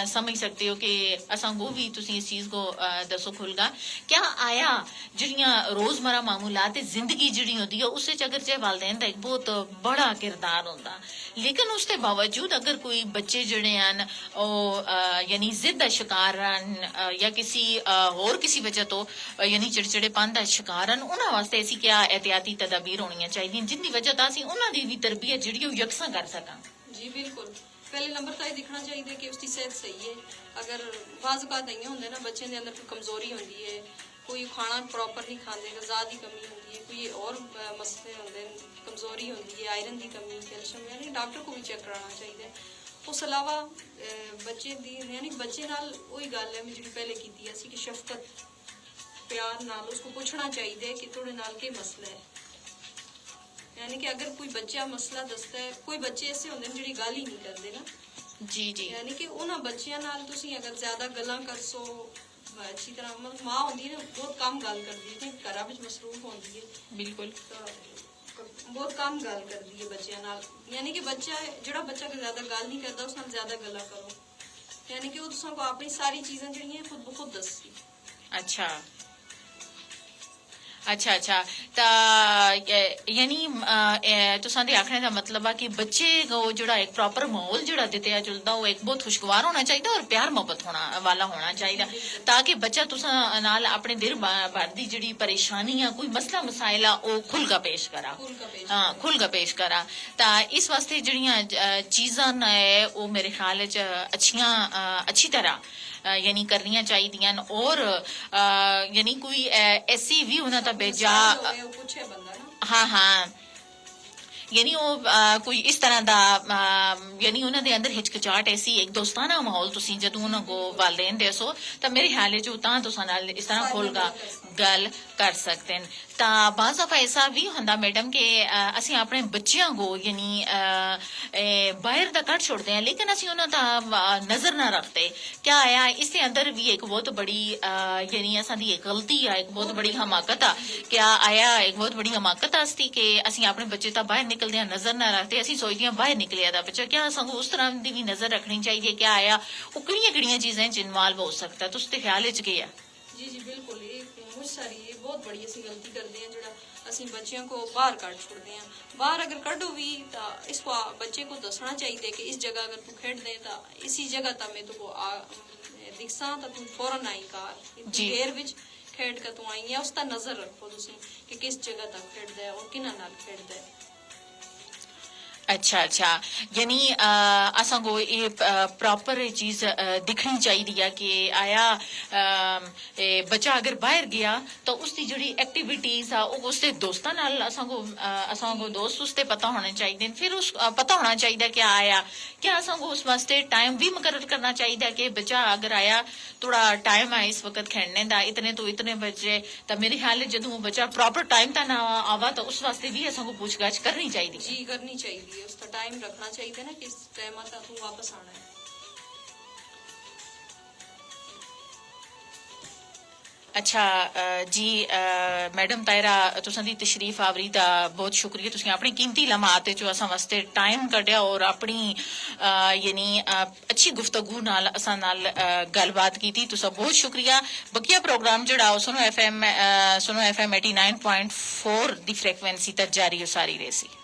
समझ सकते हो कि असां को भी तुसी इस चीज को दसो खुलगा क्या आया जिहड़ियां रोजमर्रा मामूलात जिंदगी जिहड़ी होंदी है उस विच अगर जे वालदैन दा एक बहुत बड़ा किरदार होंदा लेकिन उसके बावजूद अगर कोई बच्चे जिहड़े हन यानी जिद दा शिकार हन या किसी होर किसी वजह तो यानी चिड़चिड़ेपन दा शिकार हन उन्हां वास्ते ऐसी क्या एहतियाती तदाबीर होनियां चाहिए जिंदी वजह तो असीं उन्हां दी भी तरबियत जिहड़ी ओह यकसां कर सकां। जी बिल्कुल पहले नंबर तो ये दिखना चाहिए कि उसकी सेहत सही है। अगर बाज़ औक़ात नहीं होंगे ना बच्चे के अंदर कोई कमज़ोरी होती है कोई खाना प्रॉपर नहीं खाते ग़ज़ा की कमी होती है कोई और मसले होंगे कमज़ोरी होती है आयरन की कमी कैल्शियम यानी डॉक्टर को भी चेक कराना चाहिए। उस अलावा बच्चे दी यानी बच्चे नाल वही गल है जी पहले की असी कि शफकत प्यार नाल उसको पूछना चाहिए कि थोड़े नाल के मसला है यानी कि अगर कोई बच्चा मसला दसता है कोई बच्चे ऐसे होंगे जिहड़ी गल ही नहीं करते ना जी जी यानी कि उन्हां बच्चियां नाल तुसीं अगर ज्यादा गल्लां कर सो अच्छी तरह मतलब मां होंदी है ना बहुत कम गल करदी है घरां विच मसरूफ होंदी है बिल्कुल बहुत कम गल करदी है बच्चियां नाल यानी कि बच्चा जिहड़ा बच्चा ज्यादा गल नहीं करदा उस नाल ज्यादा गल्लां करो यानी कि ओह तुसां को अपनी सारी चीज़ां जिहड़ियां खुद ब खुद दस्सी। अच्छा अच्छा अच्छा ता यानी तुसां दे आखने दा मतलब है कि बच्चे को जेड़ा एक प्रॉपर माहौल जेड़ा दित्ता जुलदा वो एक बहुत खुशगवार होना चाहिए और प्यार मोहब्बत होना वाला होना चाहिए ताकि बच्चा तुसां नाल अपने दिल भर दी जेड़ी परेशानी है कोई मसला मसाइल आ ओ खुलगा पेश करा हाँ खुलगा पेश करा ता इस वास्ते जेड़ियां चीज़ां ने वो मेरे ख्याल च अच्छी तरह यानी करनियां चाहिए और यानी कोई ऐसी भी होना था बेजा हाँ हाँ यानी वो कोई इस तरह दा यानी उन्हां दे अंदर हिचकिचाहट ऐसी एक दोस्ताना माहौल तुसी जदों उन्हां को वालदेन दसो तो मेरे ख्याल च तां तुसां नाल इस तरह खोलगा गल कर सकते हैं। ता बाज़ दफा ऐसा भी होंदा मैडम कि असीं अपने बच्चियां को यानी बाहर दा कट छोड़ते हैं लेकिन असीं उन्हां दा नजर ना रखते क्या आया इसके अंदर भी एक बहुत बड़ी यानी असां दी एक गलती है एक बहुत बड़ी हमाकत आ क्या आया एक बहुत बड़ी हमाकत आस्ती कि असीं अपने बच्चे ता बाहर निकलदे नजर ना रखते असीं सोचदे हां बाहर निकलिया दा बच्चा क्या असां उस तरह दी भी नजर रखनी चाहिए क्या आया वो किहड़ियां चीज़ां च इन्वॉल्व हो सकता है तुसदे ख्याल च केह् है? जी जी बिल्कुल ये बहुत सारी ये बहुत बड़ी असी गलती करते हैं जो असी बच्चियों को बाहर कट छोड़ते हैं बाहर अगर कढ़ो भी तो इसको बच्चे को दसना चाहिए कि इस जगह अगर तू खेड दे तो इसी जगह तक मैं तुको दिखसा तो तू फौरन आई कार देर विच खेड कर तू आई है उसका नजर रखो तुसी कि किस जगह तक खेड दे और किना नाल खेड दे। अच्छा यानी असांगो ये प्रॉपर चीज दिखनी चाहिए कि आया बच्चा अगर बाहर गया तो उसकी जिहड़ी एक्टिविटीज आ उसके दोस्तां नाल असांगो दोस्त उसते पता होने चाहिए फिर उस पता होना चाहिए कि आया क्या असांगो उस वास्ते टाइम भी मुकर्रर करना चाहिए कि बच्चा अगर आया थोड़ा टाइम है इस वक्त खेलने का इतने तो इतने बजे तो मेरे ख्याल जो बच्चा प्रॉपर टाइम तक ना आवा तो उस वास्ते भी असांगो पूछगाछ करनी चाहिए जी करनी चाहिए उसका टाइम रखना चाहिए ना कि इस टाइम तक तू वापस आना है अच्छा जी मैडम तायरा तुसां दी तशरीफ आवरी दा बहुत शुक्रिया तुसीं अपनी कीमती लम्हात जो असां वास्ते टाइम कड्ढिया और अपनी यानी अच्छी गुफ्तगू नाल असां नाल गलबात कीती तुसा बहुत शुक्रिया बकिया प्रोग्राम जेड़ा सुनो एफएम 89.4 दी फ्रीक्वेंसी तक जारी उसारी रहसी